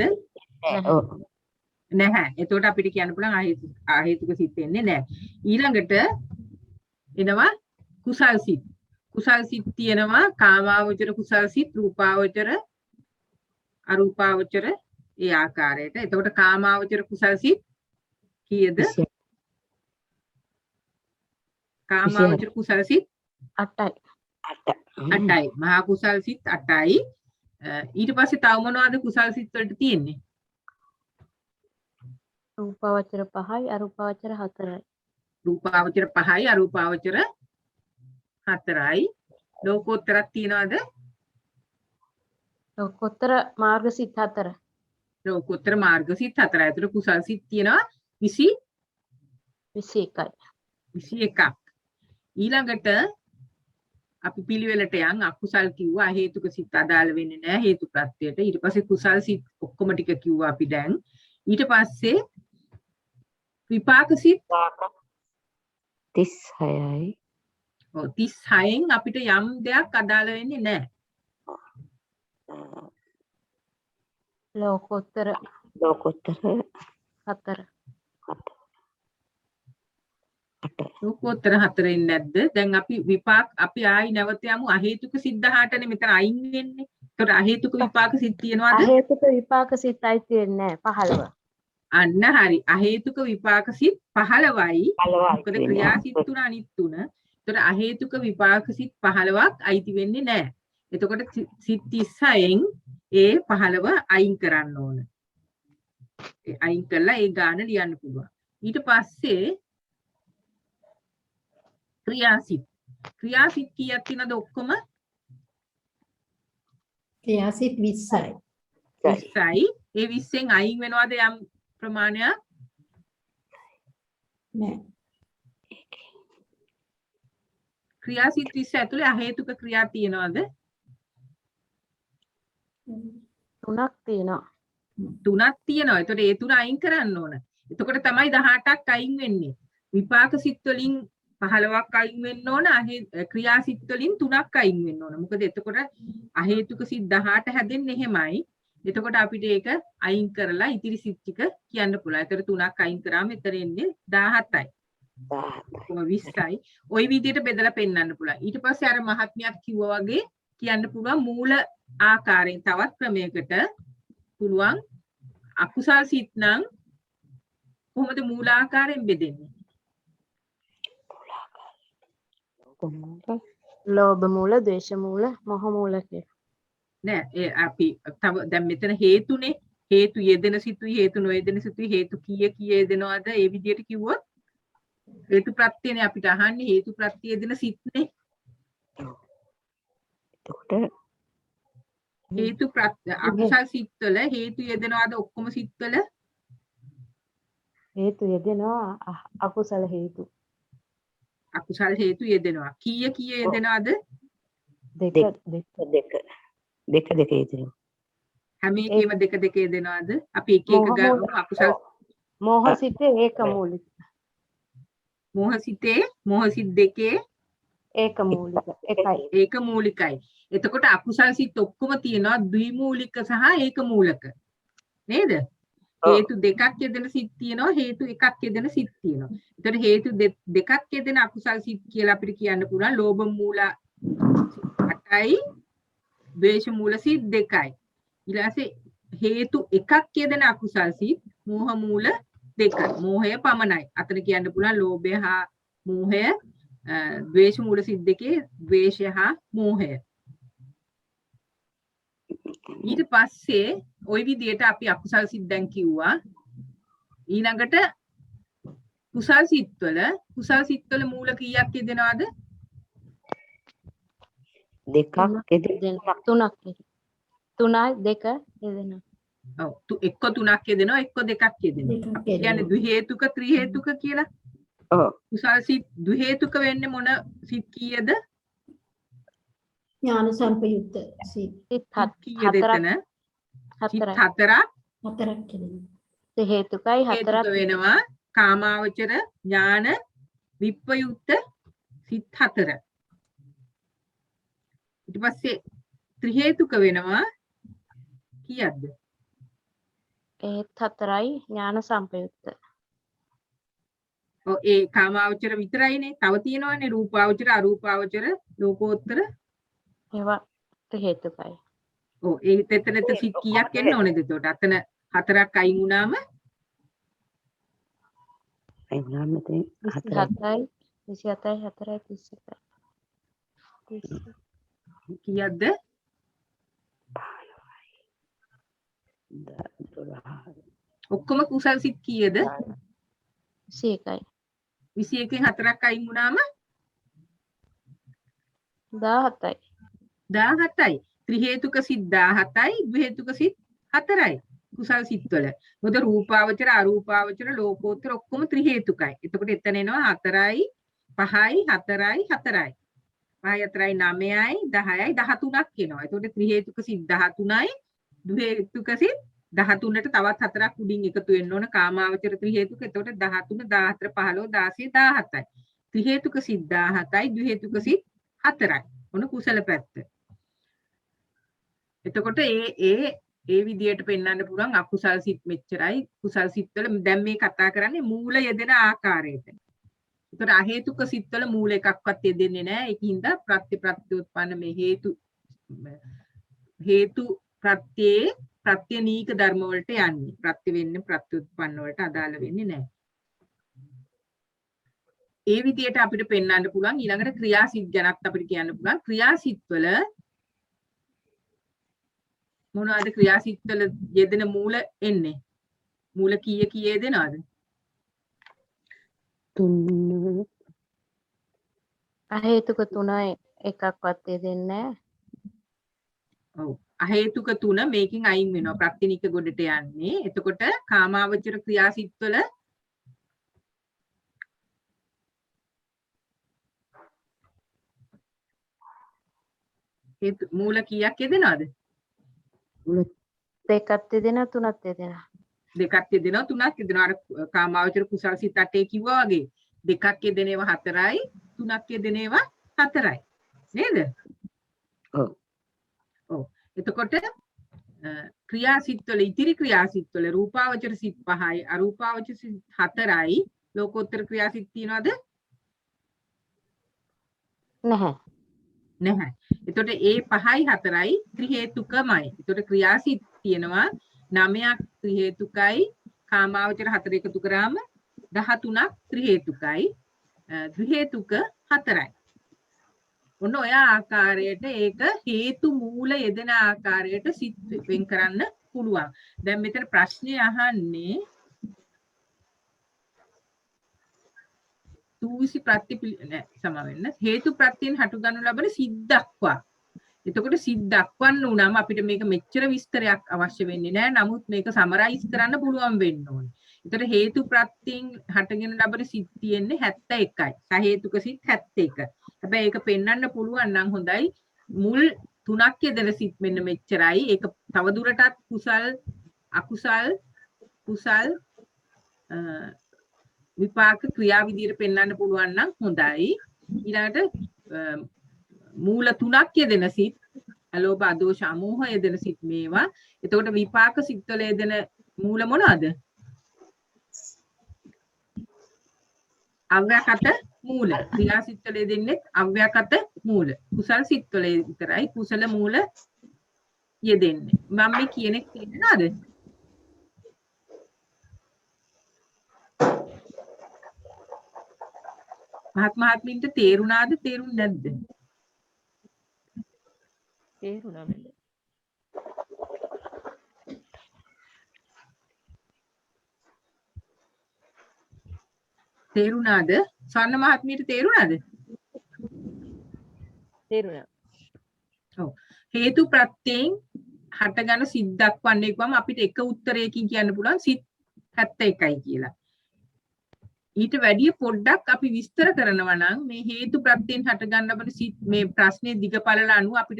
නැහැ. එතකොට අපිට කියන්න පුළුවන් අහේතුක සිත් එන්නේ නැහැ. ඊළඟට එනවා කුසල් සිත්. කුසල් සිත් තියෙනවා කාමාවචර කුසල් සිත්, රූපාවචර, අරූපාවචර ඒ ආකාරයට. එතකොට කාමාවචර කුසල් සිත් කීයද? කාමාවචර කුසල සිත් 8යි. 8යි. මහා කුසල් සිත් 8යි. ඊට පස්සේ තව මොනවද කුසල් සිත් වලට තියෙන්නේ? රූපාවචර 5යි අරූපාවචර 4යි. රූපාවචර 5යි අරූපාවචර 4යි. ලෝකෝත්තරක් තියනවද? ලෝකෝත්තර මාර්ග සිත් 4. ලෝකෝත්තර මාර්ග සිත් 4යි. ඒතර කුසල් සිත් තියෙනවා 21ක්. ඊළඟට අපි පිළිවෙලට යන් අකුසල් කිව්වා හේතුක සිත් අදාළ වෙන්නේ නැහැ හේතු ප්‍රත්‍යයට. ඊට පස්සේ කුසල් සිත් ඔක්කොම ටික කිව්වා අපි දැන්. ඊට පස්සේ විපාක සිත් 36යි. ඔව් 36න් අපිට යම් දෙයක් අදාළ වෙන්නේ නැහැ. ලෝකෝත්තර 4. ලෝකෝත්තර 4න් නැද්ද? දැන් අපි විපාක අපි ආයි නැවත යමු අහේතුක සිත් 18නේ මෙතන අයින් වෙන්නේ. ඒතකොට අහේතුක විපාක සිත් තියනවද? අහේතුක විපාක සිත් අයිති වෙන්නේ නැහැ 15. අන්න හරි. අහේතුක විපාක සිත් 15යි. මොකද ක්‍රියා සිත් තුන අනිත් තුන. ඒතකොට අහේතුක විපාක සිත් 15ක් අයිති වෙන්නේ නැහැ. එතකොට සිත් 36න් ඒ 15 අයින් කරන්න ඕන. ඒ අයින් කළා ඒ ගාන ලියන්න පුළුවන්. ඊට පස්සේ ක්‍රියාසිත. ක්‍රියාසිත කීයක් තියෙනවද ඔක්කොම? ක්‍රියාසිත 20යි. 20යි. ඒ 20න් අයින් වෙනවද යම් ප්‍රමාණයක්? නෑ. ක්‍රියාසිත 20 ඇතුලේ අහේතුක ක්‍රියා තියෙනවද? 3ක් තියෙනවා. 3ක් තියෙනවා. ඒතකොට ඒ 3 අයින් කරන්න ඕන. එතකොට තමයි 18ක් අයින් වෙන්නේ. විපාක සිත් වලින් 15ක් අයින් වෙන්න ඕන. ක්‍රියා සිත් වලින් 3ක් අයින් වෙන්න ඕන. මොකද එතකොට අහේතුක සිත් 18 හැදෙන්නේ එහෙමයි. එතකොට අපිට ඒක අයින් කරලා ඉතිරි සිත් ටික කියන්න පුළුවන්. ඒතර 3ක් අයින් කරාම එතන එන්නේ 17යි. 20යි. ওই විදිහට බෙදලා පෙන්නන්න පුළුවන්. ඊට පස්සේ අර මහත්මියක් කිව්වා වගේ කියන්න පුළුවන් මූල ආකාරයෙන් තවත් ක්‍රමයකට පුළුවන් අකුසල් සිත් නම් කොහොමද මූල ආකාරයෙන් බෙදෙන්නේ? ලෝභ මූල, ද්වේෂ මූල, මොහ මූල කියලා. නෑ ඒ අපි තව දැන් මෙතන හේතුනේ. හේතු යෙදෙන සිතුයි හේතු නොයෙදෙන සිතුයි හේතු කීය යෙදෙනවද? ඒ විදිහට කිව්වොත් හේතු ප්‍රත්‍යනේ අපිට අහන්නේ හේතු ප්‍රත්‍ය යෙදෙන සිත්නේ. එතකොට හේතු ප්‍රත්‍ය අකුසල් සිත්වල හේතු යෙදෙනවද ඔක්කොම සිත්වල? හේතු යෙදෙනවා අකුසල හේතු. අකුසල් හේතු යෙදෙනවා. කීය යෙදෙනවද? දෙක යෙදෙනවා. හැම එකේම දෙක යෙදෙනවද? අපි එක එක ගාමු අකුසල් මෝහ සිතේ ඒක මූලික. මෝහ සිත් දෙකේ ඒක මූලික එකයි. ඒක මූලිකයි. එතකොට අකුසල් සිත් ඔක්කොම තියෙනවා ද්විමූලික සහ ඒක මූලක. නේද? හේතු දෙකක් යෙදෙන සිත් තියෙනවා හේතු එකක් යෙදෙන සිත් තියෙනවා. එතකොට හේතු දෙකක් යෙදෙන අකුසල් සිත් කියලා අපිට කියන්න පුළුවන් ලෝභ මූල 8යි ද්වේෂ මූල සිත් 2යි. ඊළඟට හේතු එකක් යෙදෙන අකුසල් සිත් මෝහ මූල 2යි. මෝහය පමණයි. අතන කියන්න පුළුවන් ලෝභය හා මෝහය ද්වේෂ මූල සිත් දෙකේ ද්වේෂය හා මෝහය. ඊට පස්සේ ওই විදියට අපි අකුසල් සිත් දැන් කිව්වා. ඊළඟට කුසල් සිත්වල මූල කීයක් යෙදෙනවද? දෙකක් යෙදෙනවා. තුනක් තුනයි දෙක යෙදෙනවා. ඔව් එක්ක තුනක් යෙදෙනවා එක්ක දෙකක් යෙදෙනවා. අපි කියන්නේ ද්වි හේතුක ත්‍රි හේතුක කියලා. ඔව්. කුසල් සිත් ද්වි හේතුක වෙන්නේ මොන සිත් කීයද? ඥාන සම්පයුක්ත සිත් සිත් කීයද එතන? සිත් හතරක් හේතුකයි හේතුක හතරක් වෙනවා. කාමාවචර ඥාන විප්පයුක්ත සිත් හතර. ඊට පස්සේ ත්‍රි හේතුක වෙනවා කීයක්ද? ඒත් හතරයි ඥාන සම්පයුක්ත. ඔව් ඒ කාමාවචර විතරයිනේ. තව තියෙනවානේ රූපාවචර අරූපාවචර ලෝකෝත්තර. ඒවා හේතුකයි. ඔව් ඒ එතනට සිත් කීයක් එන්න ඕනේද එතකොට? අතන හතරක් අයින් වුණාම ඒ වුණාම මෙතන 27යි 27යි 4යි 31යි. කීයක්ද? 12යි. ඔක්කොම කුසල් සිත් කීයද? 21යි. 21න් හතරක් අයින් වුණාම 17යි. 17යි. ත්‍රි හේතුක සිත් 17යි, ද්වි හේතුක සිත් 4යි. කුසල් සිත්වල. මොකද රූපාවචර, අරූපාවචර, ලෝකෝත්තර ඔක්කොම ත්‍රි හේතුකයි. එතකොට එතන එනවා 4යි, 5යි, 4යි, 4යි. 5යි 4යි 9යි, 10යි 13ක් එනවා. එතකොට ත්‍රි හේතුක සිත් 13යි, ද්වි හේතුක සිත් 13ට තවත් 4ක් උඩින් එකතු වෙන්න ඕන. කාමාවචර ත්‍රි හේතුක. එතකොට 13, 14, 15, 16, 17යි. ත්‍රි හේතුක සිත් 17යි, ද්වි හේතුක සිත් 4යි. ඔන්න කුසල පැත්ත. එතකොට ඒ විදියට පෙන්වන්න පුළුවන් අකුසල් සිත් මෙච්චරයි. කුසල් සිත්වල දැන් මේ කතා කරන්නේ මූල යෙදෙන ආකාරයට. ඒතර අහේතුක සිත්වල මූල එකක්වත් යෙදෙන්නේ නැහැ. ඒකින්ද ප්‍රත්‍යඋත්පන්න මේ හේතු ප්‍රත්‍යේ ප්‍රත්‍යනීක ධර්ම වලට යන්නේ. ප්‍රත්‍ය වෙන්නේ ප්‍රත්‍යඋත්පන්න වලට අදාළ වෙන්නේ නැහැ. ඒ විදියට අපිට පෙන්වන්න පුළුවන්. ඊළඟට ක්‍රියාසිත ගැනත් අපිට කියන්න පුළුවන්. ක්‍රියාසිත්වල මොනවාද ක්‍රියාසිත්වල යෙදෙන මූල එන්නේ? මූල කීය යෙදෙනවද? 3 අහේතුක 3 එකක්වත් යෙදෙන්නේ නැහැ. ඔව්. අහේතුක 3 මේකෙන් අයින් වෙනවා. ප්‍රත්‍යනික ගොඩට යන්නේ. එතකොට කාමාවචර ක්‍රියාසිත්වල මූල කීයක් යෙදෙනවද? දෙකක් යෙදෙනවා තුනක් යෙදෙනවා. දෙකක් යෙදෙනවා තුනක් යෙදෙනවා. අර කාමාවචර කුසල් සිත් 8 කිව්වා වගේ. දෙකක් යෙදෙනේවා 4යි, තුනක් යෙදෙනේවා 4යි. නේද? ඔව්. ඔව්. එතකොට ක්‍රියාසිත්වල ඉතිරි ක්‍රියාසිත්වල රූපාවචර සිත් 5යි, අරූපාවචර සිත් 4යි, ලෝකෝත්තර ක්‍රියාසිත තියනවද? නැහැ. නැහැ. එතකොට ඒ 5යි 4යි ත්‍රි හේතුකමයි. එතකොට ක්‍රියාසිත තියෙනවා 9ක් ත්‍රි හේතුකයි, කාමාවචර 4 එකතු කරාම 13ක් ත්‍රි හේතුකයි, ද්වි හේතුක 4යි. ඔන්න ඔය ආකාරයට ඒක හේතු මූල යෙදෙන ආකාරයට සිත් වෙන් කරන්න පුළුවන්. දැන් මෙතන ප්‍රශ්නේ අහන්නේ තූසි සමවෙන්න හේතු ප්‍රත්‍යයෙන් හටු ගන්නු ලබන සිත් දක්වා. එතකොට සිත් දක්වන්න උනම අපිට මේක මෙච්චර විස්තරයක් අවශ්‍ය වෙන්නේ නැහැ. නමුත් මේක සමරයිස් කරන්න පුළුවන් වෙන්න ඕනේ. එතකොට හේතු ප්‍රත්‍යයෙන් හටගෙන ලබන සිත් තියෙන්නේ 71යි. සහේතුක සිත් 71. හැබැයි ඒක පෙන්වන්න පුළුවන් නම් හොඳයි. මුල් 3ක් යෙදෙන සිත් මෙන්න මෙච්චරයි. ඒක තව දුරටත් කුසල් අකුසල් කුසල් විපාක ක්‍රියා විදියට පෙන්වන්න පුළුවන් නම් හොඳයි. ඊළඟට මූල 3ක් යෙදෙන සිත් අලෝභ අදෝෂ අමෝහ යෙදෙන සිත් මේවා. එතකොට විපාක සිත්වල යෙදෙන මූල මොනවාද? අව්‍යාකත මූල. ක්‍රියා සිත්වල යෙදෙන්නේ අව්‍යාකත මූල. කුසල් සිත්වල විතරයි කුසල මූල යෙදෙන්නේ. මම මේ කියන එක තේරෙනවද? මහත්මීන්ට තේරුණාද තේරුන්නේ නැද්ද? තේරුණා නේද? තේරුණාද? සන්න මහත්මියට තේරුණාද? තේරුණා. ඔව්. හේතු ප්‍රත්‍යයෙන් හටගන්න සිත් දක්වන්නේ කොහම අපිට එක උත්තරයකින් කියන්න පුළුවන් සිත් 71යි කියලා. ඊට වැඩිය පොඩ්ඩක් අපි විස්තර කරනවා නම් මේ හේතු ප්‍රත්‍යයෙන් හටගන්න අපිට සිත් මේ ප්‍රශ්නේ දිගපළල අනුව අපිට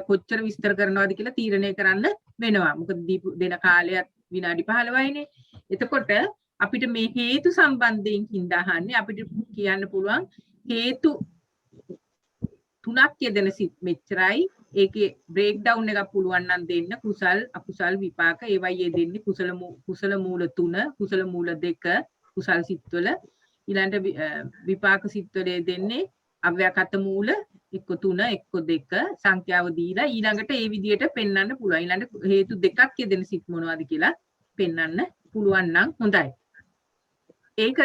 කොච්චර විස්තර කරනවද කියලා තීරණය කරන්න වෙනවා. මොකද දෙන කාලයත් විනාඩි 15යිනේ. එතකොට අපිට මේ හේතු සම්බන්ධයෙන් හින්දාහන්නේ අපිට කියන්න පුළුවන් හේතු තුනක් යෙදෙන සිත් මෙච්චරයි. ඒකේ බ්‍රේක් ඩවුන් එකක් පුළුවන් නම් දෙන්න කුසල් අකුසල් විපාක ඒවයි යෙදෙන්නේ කුසල මූල 3 කුසල මූල 2 කුසල් සිත්වල ඊළඟට විපාක සිත්වල යෙදෙන්නේ අව්‍යාකත මූල 1 3 1 2 සංඛ්‍යාව දීලා ඊළඟට ඒ විදිහට පෙන්වන්න පුළුවන්. ඊළඟට හේතු දෙකක් යෙදෙන සිත් මොනවද කියලා පෙන්වන්න පුළුවන් නම් හොඳයි. ඒක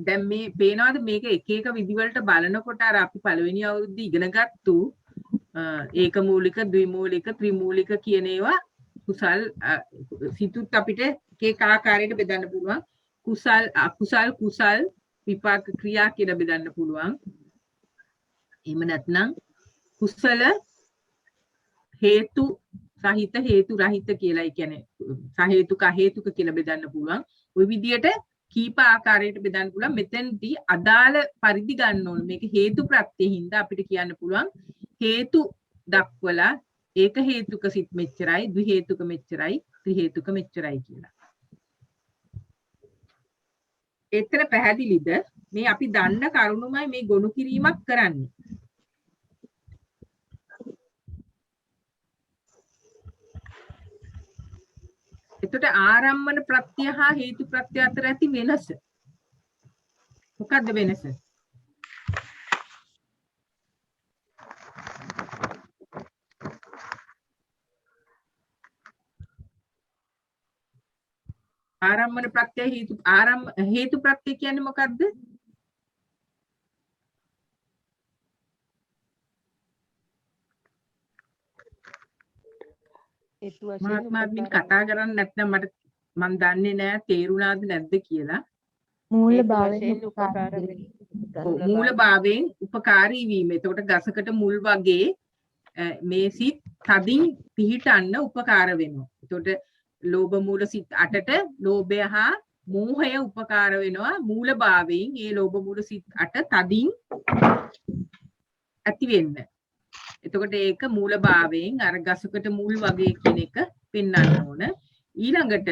දැන් මේ පේනවාද මේක එක එක විදිවලට බලනකොට අර අපි පළවෙනි අවුරුද්දේ ඉගෙන ගත්තු ඒක මූලික ද්විමූලික ත්‍රිමූලික කියන ඒවා කුසල් සිතුත් අපිට එක ආකාරයකට බෙදන්න පුළුවන්. කුසල් අකුසල් කුසල් විපාක ක්‍රියා කියලා බෙදන්න පුළුවන්. එහෙම නැත්නම් කුසල හේතු සහිත හේතු රහිත කියලා ඒ කියන්නේ සහේතුක අහේතුක කියලා බෙදන්න පුළුවන්. ওই විදියට කීප ආකාරයකට බෙදන්න පුළුවන්. මෙතෙන්දී අදාළ පරිදි ගන්න ඕන. මේක හේතු ප්‍රත්‍යෙහිඳ අපිට කියන්න පුළුවන් හේතු දක්වලා ඒක හේතුක සිත් මෙච්චරයි, ද්වි හේතුක මෙච්චරයි, ත්‍රි හේතුක මෙච්චරයි කියලා. එතන පැහැදිලිද? මේ අපි දන්න කරුණුමයි මේ ගොනු කිරීමක් කරන්නේ. එතකොට ආරම්මන ප්‍රත්‍ය හා හේතු ප්‍රත්‍ය අතර ඇති වෙනස මොකක්ද වෙනස? ආරම්මන ප්‍රත්‍ය හේතු ප්‍රත්‍ය කියන්නේ මොකක්ද? හේතු වශයෙන් මහත්මාත්මින් කතා කරන්නේ නැත්නම් මම දන්නේ නැහැ තේරුණාද නැද්ද කියලා. මූල හේතු භාවයෙන් වශයෙන් උපකාර වෙන. මූල භාවයෙන් උපකාරී වීම. එතකොට ගසකට මුල් වගේ මේ සිත් තදින් පිහිටන්න උපකාර වෙනවා. එතකොට ලෝභ මූල සිත් 8ට ලෝභය හා මෝහය උපකාර වෙනවා. මූල භාවයෙන් ඒ ලෝභ මූල සිත් 8 තදින් ඇති වෙන්න. එතකොට ඒක මූල භාවයෙන් අර ගසකට මුල් වගේ කියන එක පෙන්වන්න ඕන. ඊළඟට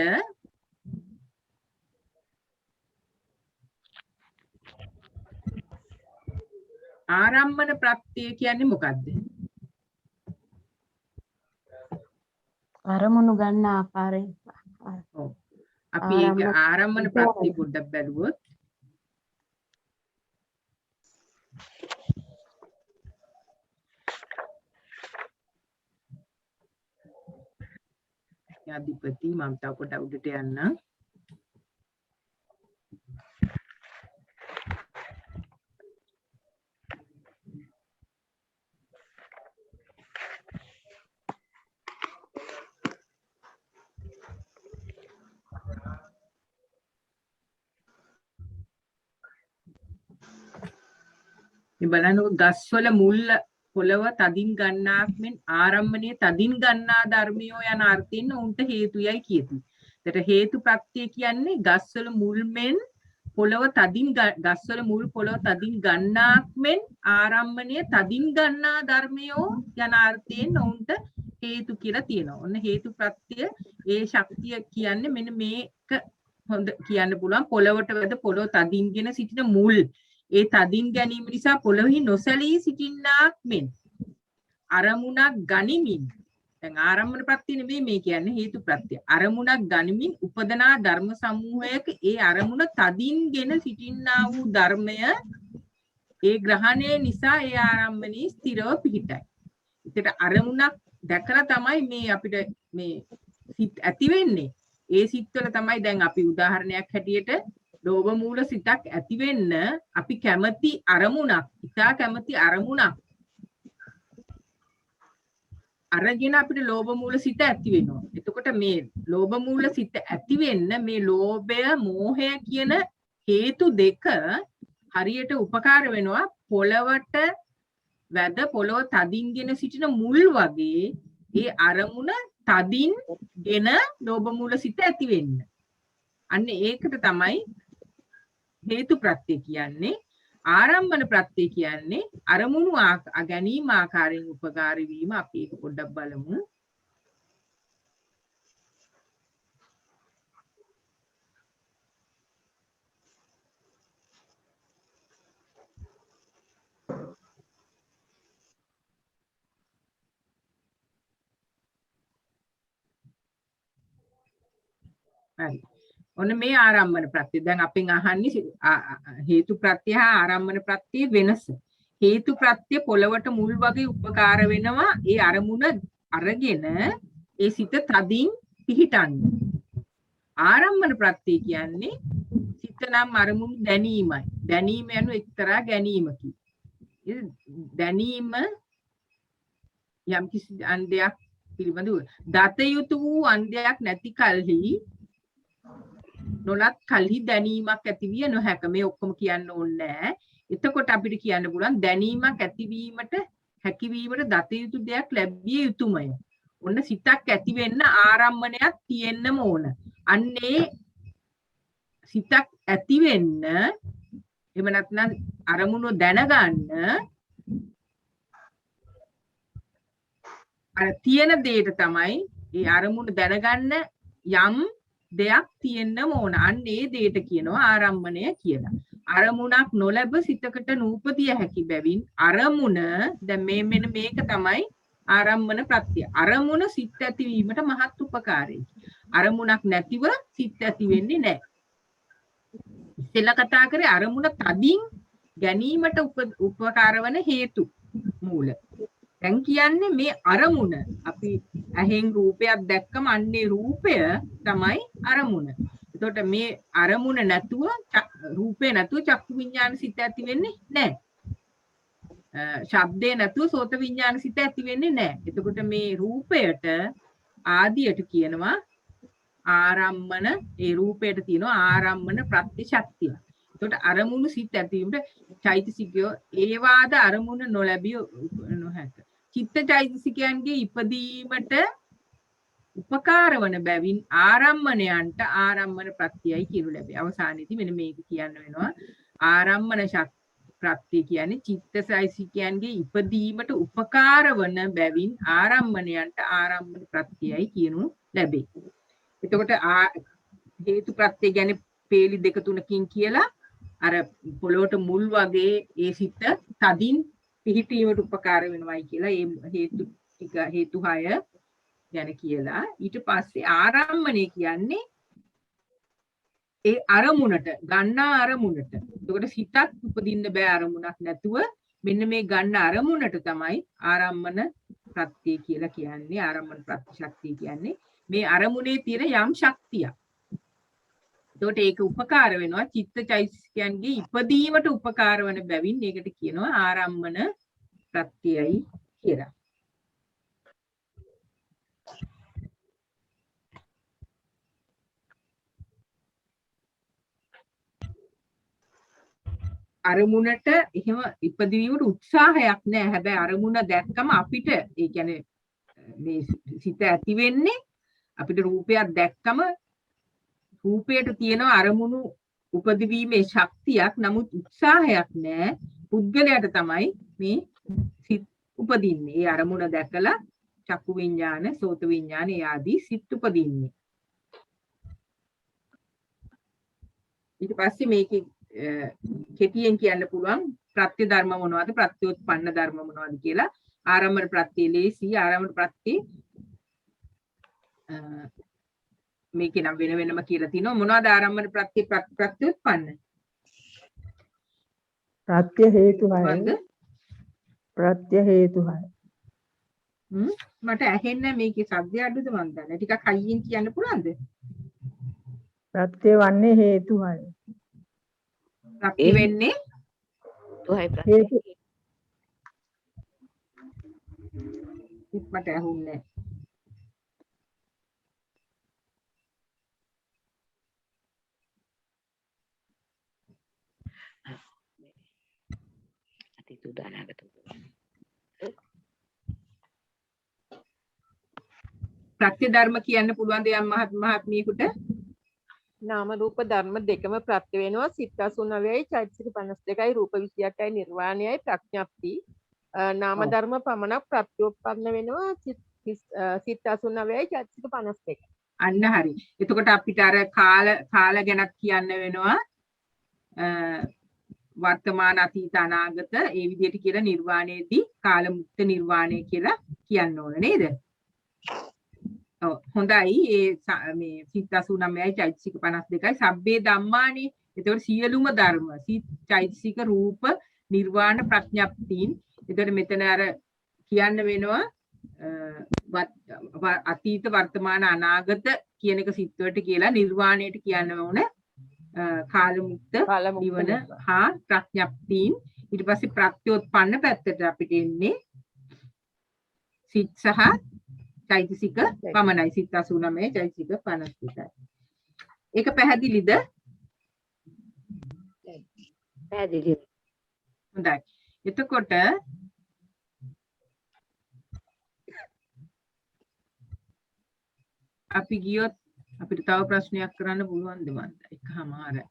ආරම්මන ප්‍රත්‍ය කියන්නේ මොකද්ද? අරමුණු ගන්න ආකාරය. ඔව්. අපි ඒක ආරම්මන ප්‍රත්‍ය පොඩ්ඩක් බැලුවොත් අධිපති මම තව පොඩ්ඩක් උඩට යන්නම්. මේ බලන්නකො ගස්වල මුල් පොළව තදින් ගන්නාක් මෙන් ආරම්භණයේ තදින් ගන්නා ධර්මියෝ යන අර්ථයෙන් උන්ට හේතුයයි කියති. ඒතර හේතු ප්‍රත්‍ය කියන්නේ ගස්වල මුල් මෙන් පොළව තදින් ගස්වල මුල් පොළව තදින් ගන්නාක් මෙන් ආරම්භණයේ තදින් ගන්නා ධර්මියෝ යන අර්ථයෙන් උන්ට හේතු කියලා තියෙනවා. ඔන්න හේතු ප්‍රත්‍ය ඒ ශක්තිය කියන්නේ මෙන්න මේක හොඳ කියන්න පුළුවන්. පොළවට වැද පොළව තදින්ගෙන සිටින මුල් ඒ තදින් ගැනීම නිසා පොළොවෙහි නොසැලී සිටින්නාක් මෙන් අරමුණක් ගනිමින් දැන් ආරම්භන ප්‍රත්‍ය නෙමෙයි මේ කියන්නේ හේතු ප්‍රත්‍ය අරමුණක් ගනිමින් උපදනා ධර්ම සමූහයක ඒ අරමුණ තදින්ගෙන සිටින්නා වූ ධර්මය ඒ ග්‍රහණය නිසා ඒ ආරම්භනී ස්ථිරව පිහිටයි. ඒකට අරමුණක් දැකලා තමයි මේ අපිට මේ සිත් ඇති වෙන්නේ. ඒ සිත්වල තමයි දැන් අපි උදාහරණයක් හැටියට ලෝභ මූල සිතක් ඇති වෙන්න අපි කැමති අරමුණක් ඉතා කැමති අරමුණක් අරගෙන අපිට ලෝභ මූල සිත ඇති වෙනවා. එතකොට මේ ලෝභ මූල සිත ඇති වෙන්න මේ ලෝභය මෝහය කියන හේතු දෙක හරියට උපකාර වෙනවා පොළවට වැද පොළව තදින්ගෙන සිටින මුල් වගේ ඒ අරමුණ තදින්ගෙන ලෝභ මූල සිත ඇති වෙන්න. අන්න ඒකට තමයි හේතු ප්‍රත්‍ය කියන්නේ. ආරම්භන ප්‍රත්‍ය කියන්නේ අරමුණු ගැනීම ආකාරයෙන් උපකාරී වීම. අපි ඒක පොඩ්ඩක් බලමු. හරි. ඔන්න මේ ආරම්භන ප්‍රත්‍ය. දැන් අපෙන් අහන්නේ හේතු ප්‍රත්‍ය හා ආරම්භන ප්‍රත්‍ය වෙනස. හේතු ප්‍රත්‍ය පොළවට මුල් වගේ උපකාර වෙනවා ඒ අරමුණ අරගෙන ඒ සිත තදින් පිහිටන්න. ආරම්භන ප්‍රත්‍ය කියන්නේ සිත නම් අරමුණු දැනීමයි. දැනීම යනු එක්තරා ගැනීමකි. දැනීම යම් කිසි අන්දයක් පිළිබඳව දත යුතු වූ අන්දයක් නැති කල්හි නොලත් කල්හි දැනීමක් ඇතිවිය නොහැක. මේ ඔක්කොම කියන්න ඕනේ නැහැ. එතකොට අපිට කියන්න පුළුවන් දැනීමක් ඇතිවීමට හැකියවීමට දත යුතු දෙයක් ලැබිය යුතුමය. ඔන්න සිතක් ඇති වෙන්න ආරම්මණයක් තියෙන්නම ඕන. අන්නේ සිතක් ඇති වෙන්න එහෙම නැත්නම් අරමුණු දැනගන්න අර තියෙන දෙයට තමයි ඒ අරමුණු දැනගන්න යම් දෙයක් තියෙන්නම ඕන. අන්න ඒ දෙයට කියනවා ආරම්මණය කියලා. අරමුණක් නොලැබ සිතකට නූපදිය හැකි බැවින් අරමුණ දැන් මෙන්න මේක තමයි ආරම්මන ප්‍රත්‍ය. අරමුණ සිත් ඇතිවීමට මහත් උපකාරයි. අරමුණක් නැතිව සිත් ඇති වෙන්නේ නැහැ. ඉස්සෙල්ලා කතා කරේ අරමුණ තදින් ගැනීමට උපකාර වන හේතු මූල. දැන් කියන්නේ මේ අරමුණ අපි ඇහෙන් රූපයක් දැක්කම අන්නේ රූපය තමයි අරමුණ. එතකොට මේ අරමුණ නැතුව රූපේ නැතුව චක්කු විඤ්ඤාණ සිත ඇති වෙන්නේ නැහැ. ශබ්දේ නැතුව සෝත විඤ්ඤාණ සිත ඇති වෙන්නේ නැහැ. එතකොට මේ රූපයට ආදියට කියනවා ආරම්මන. ඒ රූපයට තියෙනවා ආරම්මන ප්‍රතිශක්තිය. එතකොට අරමුණු සිත් ඇතිවීමට චෛතසිකය ඒවාද අරමුණ නොලැබිය නොහැක. චිත්ත චෛතසිකයන්ගේ ඉපදීමට උපකාර වන බැවින් ආරම්මණයන්ට ආරම්මන ප්‍රත්‍යයයි කියනු ලැබේ. අවසානයේදී මෙන්න මේක කියන්න වෙනවා. ආරම්මන ප්‍රත්‍ය කියන්නේ චිත්ත චෛතසිකයන්ගේ ඉපදීමට උපකාර වන බැවින් ආරම්මණයන්ට ආරම්මන ප්‍රත්‍යයයි කියනු ලැබේ. එතකොට හේතු ප්‍රත්‍ය කියන්නේ පේලි දෙක තුනකින් කියලා අර පොළොවට මුල් වගේ ඒ සිත තදින් පිහිටීමට උපකාර වෙනවයි කියලා ඒ හේතු ටික හේතු 6 ගැන කියලා. ඊට පස්සේ ආරම්මණය කියන්නේ ඒ අරමුණට ගන්නා අරමුණට. එතකොට සිතක් උපදින්න බෑ අරමුණක් නැතුව. මෙන්න මේ ගන්න අරමුණට තමයි ආරම්මන ප්‍රත්‍ය කියලා කියන්නේ. ආරම්මන ප්‍රතිශක්තිය කියන්නේ මේ අරමුණේ තියෙන යම් ශක්තියක්. එතකොට ඒක උපකාර වෙනවා චිත්ත චෛතසිකයන්ගේ ඉපදීමට උපකාර වන බැවින් ඒකට කියනවා ආරම්මන ප්‍රත්‍යයයි කියලා. අරමුණට එහෙම ඉපදවීමට උත්සාහයක් නැහැ. හැබැයි අරමුණ දැක්කම අපිට ඒ කියන්නේ මේ සිත ඇති වෙන්නේ අපිට රූපයක් දැක්කම රූපයට තියෙන අරමුණු උපදවීමේ ශක්තියක්. නමුත් උත්සාහයක් නැහැ. පුද්ගලයාට තමයි මේ සිත් උපදින්නේ. ඒ අරමුණ දැකලා චක්කු විඤ්ඤාණ, සෝත විඤ්ඤාණ ආදී සිත් උපදින්නේ. ඊට පස්සේ මේකේ කෙටියෙන් කියන්න පුළුවන් ප්‍රත්‍ය ධර්ම මොනවද ප්‍රත්‍යෝත්පන්න ධර්ම මොනවද කියලා. ආරම්භන ප්‍රත්‍ය ලේසි. ආරම්භන ප්‍රත්‍ය මේකේ නම් වෙන වෙනම කියලා තිනවා. මොනවද ආරම්භන ප්‍රත්‍ය ප්‍රත්‍යෝත්පන්න? ප්‍රත්‍ය හේතු 6. ප්‍රත්‍ය හේතු 6. මට ඇහෙන්නේ මේකේ શબ્ද අඩුද මන් දන්නේ. ටිකක් හයියෙන් කියන්න පුළුවන්ද? ප්‍රත්‍ය වන්නේ හේතු 6. ප්‍රත්‍ය වෙන්නේ හේතු මට ඇහුන්නේ. අතීත අනාගත. ප්‍රත්‍ය ධර්ම කියන්න පුළුවන් දෙයක් මහත්මියකට? නාම රූප ධර්ම දෙකම ප්‍රත්‍ය වෙනවා. සිත් 89යි චෛතසික 52යි රූප 28යි නිර්වාණයයි ප්‍රඥප්ති. නාම ඔව්. ධර්ම පමණක් ප්‍රත්‍යෝත්පන්න වෙනවා. සිත් 89යි චෛතසික 52යි. අන්න හරි. එතකොට අපිට අර කාල ගැනත් කියන්න වෙනවා. වර්තමාන අතීත අනාගත ඒ විදිහට කියලා නිර්වාණයේදී කාල මුක්ත නිර්වාණය කියලා කියන්න ඕන නේද? ඔව් හොඳයි. මේ සිත් 89යි චෛතසික 52යි සබ්බේ ධම්මානේ. එතකොට සියලුම ධර්ම සිත් චෛතසික රූප නිර්වාණ ප්‍රඥප්තින්. එතකොට මෙතන අර කියන්න වෙනවා අතීත වර්තමාන අනාගත කියන එක සිත් වලට කියලා නිර්වාණයට කියන්න ඕන කාල මුක්ත නිවන හා ප්‍රඥප්තින්. ඊට පස්සේ ප්‍රත්‍යෝත්පන්න පැත්තට අපිට එන්නේ සිත් සහ චෛතසික පමණයි. සිත් 89 චෛතසික 52යි. ඒක පැහැදිලිද? පැහැදිලි. හොඳයි. එතකොට අපි ගියොත් අපිට තව ප්‍රශ්නයක් කරන්න පුළුවන්ද මන්ද? එකමාරයි.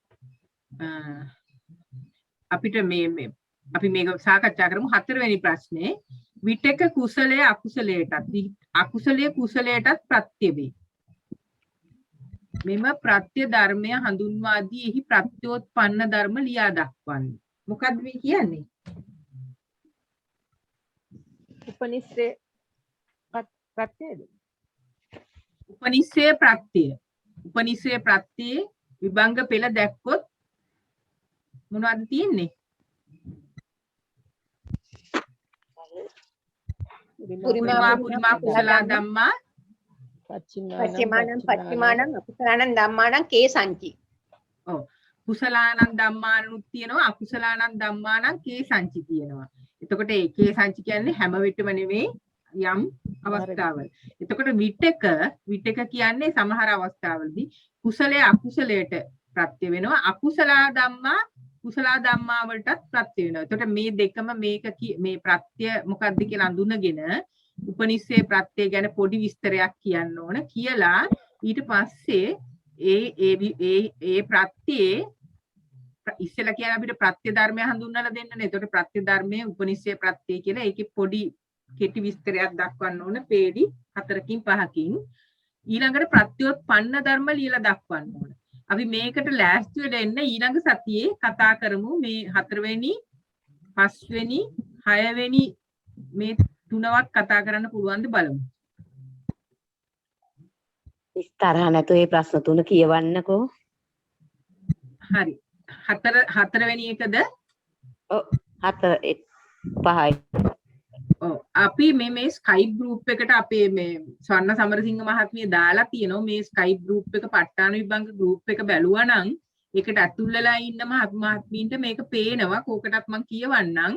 අපිට අපි මේක සාකච්ඡා කරමු. 4 වෙනි ප්‍රශ්නේ විතක කුසලයේ අකුසලයේ කුසලයටත් ප්‍රත්‍ය වේ. මෙම ප්‍රත්‍ය ධර්මය හඳුන්වා දී එහි ප්‍රත්‍යෝත්පන්න ධර්ම ලියා දක්වන්න. මොකද්ද මේ කියන්නේ? උපනිෂේ ප්‍රත්‍යද? උපනිෂේ ප්‍රත්‍ය. උපනිෂේ ප්‍රත්‍යේ විභංග පෙළ දැක්කොත් මොනවද තියෙන්නේ? පුරිමා කුසල ධම්මා පච්චිමානං අකුසලානං ධම්මානං කේ සංචි. ඔව්. කුසලානං ධම්මානුත් තියෙනවා අකුසලානං ධම්මානං කේ සංචි තියෙනවා. එතකොට ඒ කේ සංචි කියන්නේ හැම විටම නෙවෙයි යම් අවස්ථාවල. එතකොට විතක කියන්නේ සමහර අවස්ථාවලදී කුසලයේ අකුසලයට ප්‍රත්‍ය වෙනවා. අකුසලා ධම්මා කුසලා ධම්මා වලටත් ප්‍රත්‍ය වෙනවා. එතකොට මේ දෙකම මේ ප්‍රත්‍ය මොකක්ද කියලා අඳුනගෙන උපනිෂේ ප්‍රත්‍ය ගැන පොඩි විස්තරයක් කියන්න ඕන කියලා ඊට පස්සේ ඒ ප්‍රත්‍යේ ඉස්සෙල්ලා කියන අපිට ප්‍රත්‍ය ධර්මය හඳුන්වලා දෙන්නනේ. එතකොට ප්‍රත්‍ය ධර්මයේ උපනිෂේ ප්‍රත්‍ය කියලා ඒකේ පොඩි කෙටි විස්තරයක් දක්වන්න ඕන පේඩි 4කින් 5කින්. ඊළඟට ප්‍රත්‍යෝත්පන්න ධර්ම ලියලා දක්වන්න ඕන. අපි මේකට ලෑස්ති වෙලා එන්න ඊළඟ සතියේ කතා කරමු මේ 4 වෙනි 5 වෙනි 6 වෙනි මේ තුනවත් කතා කරන්න පුළුවන්ද බලමු. විස්තරහ නැතු මේ ප්‍රශ්න තුන කියවන්නකෝ. හරි. 4 වෙනි එකද? ඔව් 4 5යි. ඔව් අපි මේ ස්කයිප් ගෲප් එකට අපේ මේ ස්වර්ණ සමරසිංහ මහත්මිය දාලා තියෙනවා. මේ ස්කයිප් ගෲප් එක ප ဋ ාණ විභංග ගෲප් එක බැලුවා නම් ඒකට ඇතුල් වෙලා ඉන්න මහත්මීන්ට මේක පේනවා. කෝකටත් මම කියවන්නම්.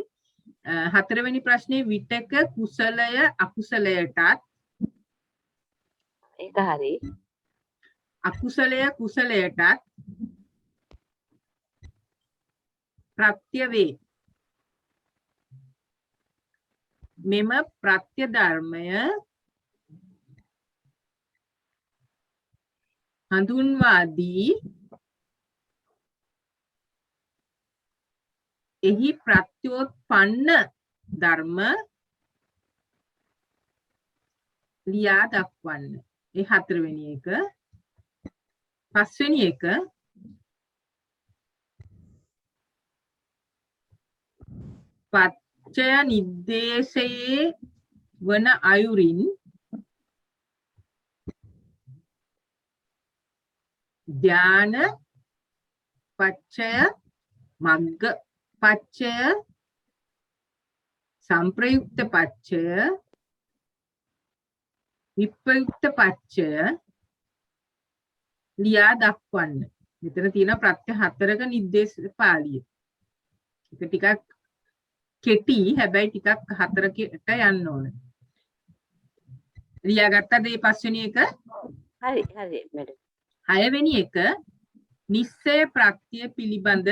4 වෙනි ප්‍රශ්නේ විතක කුසලය අකුසලයටත් ඒක හරි. අකුසලය කුසලයටත් ප්‍රත්‍ය වේ. මෙම ප්‍රත්‍ය ධර්මය හඳුන්වා දී එහි ප්‍රත්‍යෝත්පන්න ධර්ම ලියා දක්වන්න. ඒ 4 වෙනි එක. 5 වෙනි එක පච්චය නිද්දේශයේ වන අයුරින් ධ්‍යාන පච්චය මග්ග පච්චය සංප්‍රයුක්ත පච්චය විප්‍රයුක්ත පච්චය ලියා දක්වන්න. මෙතන තියෙන ප්‍රත්‍ය 4ක නිर्देश පාළිය. ඒක ටිකක් කෙටි හැබැයි ටිකක් 4කට යන්න ඕන. ලියාගත්තද මේ 5 වෙනි එක? හරි මැඩම්. 6 වෙනි එක නිස්සය ප්‍රත්‍ය පිළිබඳ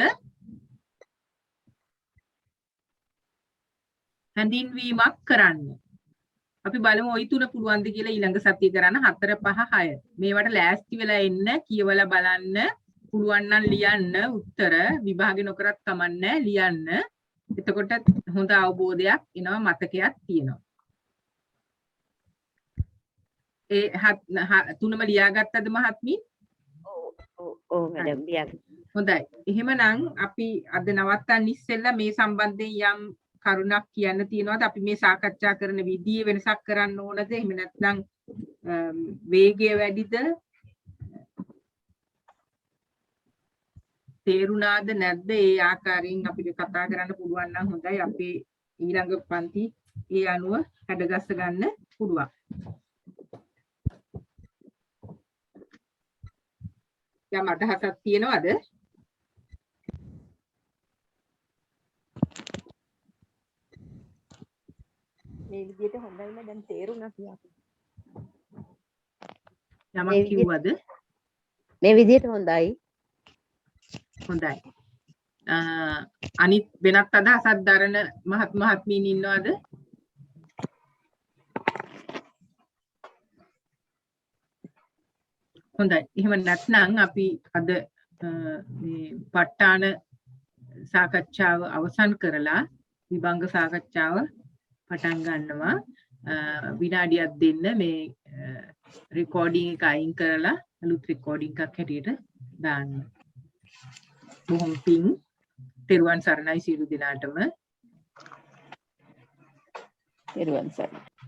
හැඳින්වීමක් කරන්න. අපි බලමු ওই තුන පුළුවන්ද කියලා ඊළඟ සතිය කරන්න 4 5 6. මේවට ලෑස්ති වෙලා එන්න, කියවලා බලන්න, පුළුවන් නම් ලියන්න උත්තර විභාගෙ නොකරත් කමන්නේ ලියන්න. එතකොට හොඳ අවබෝධයක් එනවා, මතකයක් තියෙනවා. ඒ තුනම ලියාගත්තද මහත්මී? ඔව් මැඩම් ලියාගත්තා. හොඳයි. එහෙමනම් අපි අද නවත්තන්න ඉස්සෙල්ලා මේ සම්බන්ධයෙන් යම් කරුණක් කියන්න තියෙනවාද? අපි මේ සාකච්ඡා කරන විදිහේ වෙනසක් කරන්න ඕනද? එහෙම නැත්නම් වේගය වැඩිද? තේරුණාද නැද්ද? ඒ ආකාරයෙන් අපිට කතා කරන්න පුළුවන් නම් හොඳයි. අපේ ඊළඟ පන්ති ඒ අනුව හැඩගස්ස ගන්න පුළුවන්. යම් අදහසක් තියෙනවද? මේ විදිහට හොඳයිම දැන් තේරුණා කියලා. යමක් කිව්වද? මේ විදිහට හොඳයි. හොඳයි. අනිත් වෙනත් අදහසක් දරන මහත්මීන් ඉන්නවද? හොඳයි. එහෙම නැත්නම් අපි අද මේ ප ဋ ාණ සාකච්ඡාව අවසන් කරලා විභංග සාකච්ඡාව පටන් ගන්නවා. විනාඩියක් දෙන්න මේ රෙකෝඩින් එක අයින් කරලා අලුත් රෙකෝඩින් එකක් හැටියට දාන්න. බොහොම පිං. තෙරුවන් සරණයි සියලු දෙනාටම. තෙරුවන් සරණයි.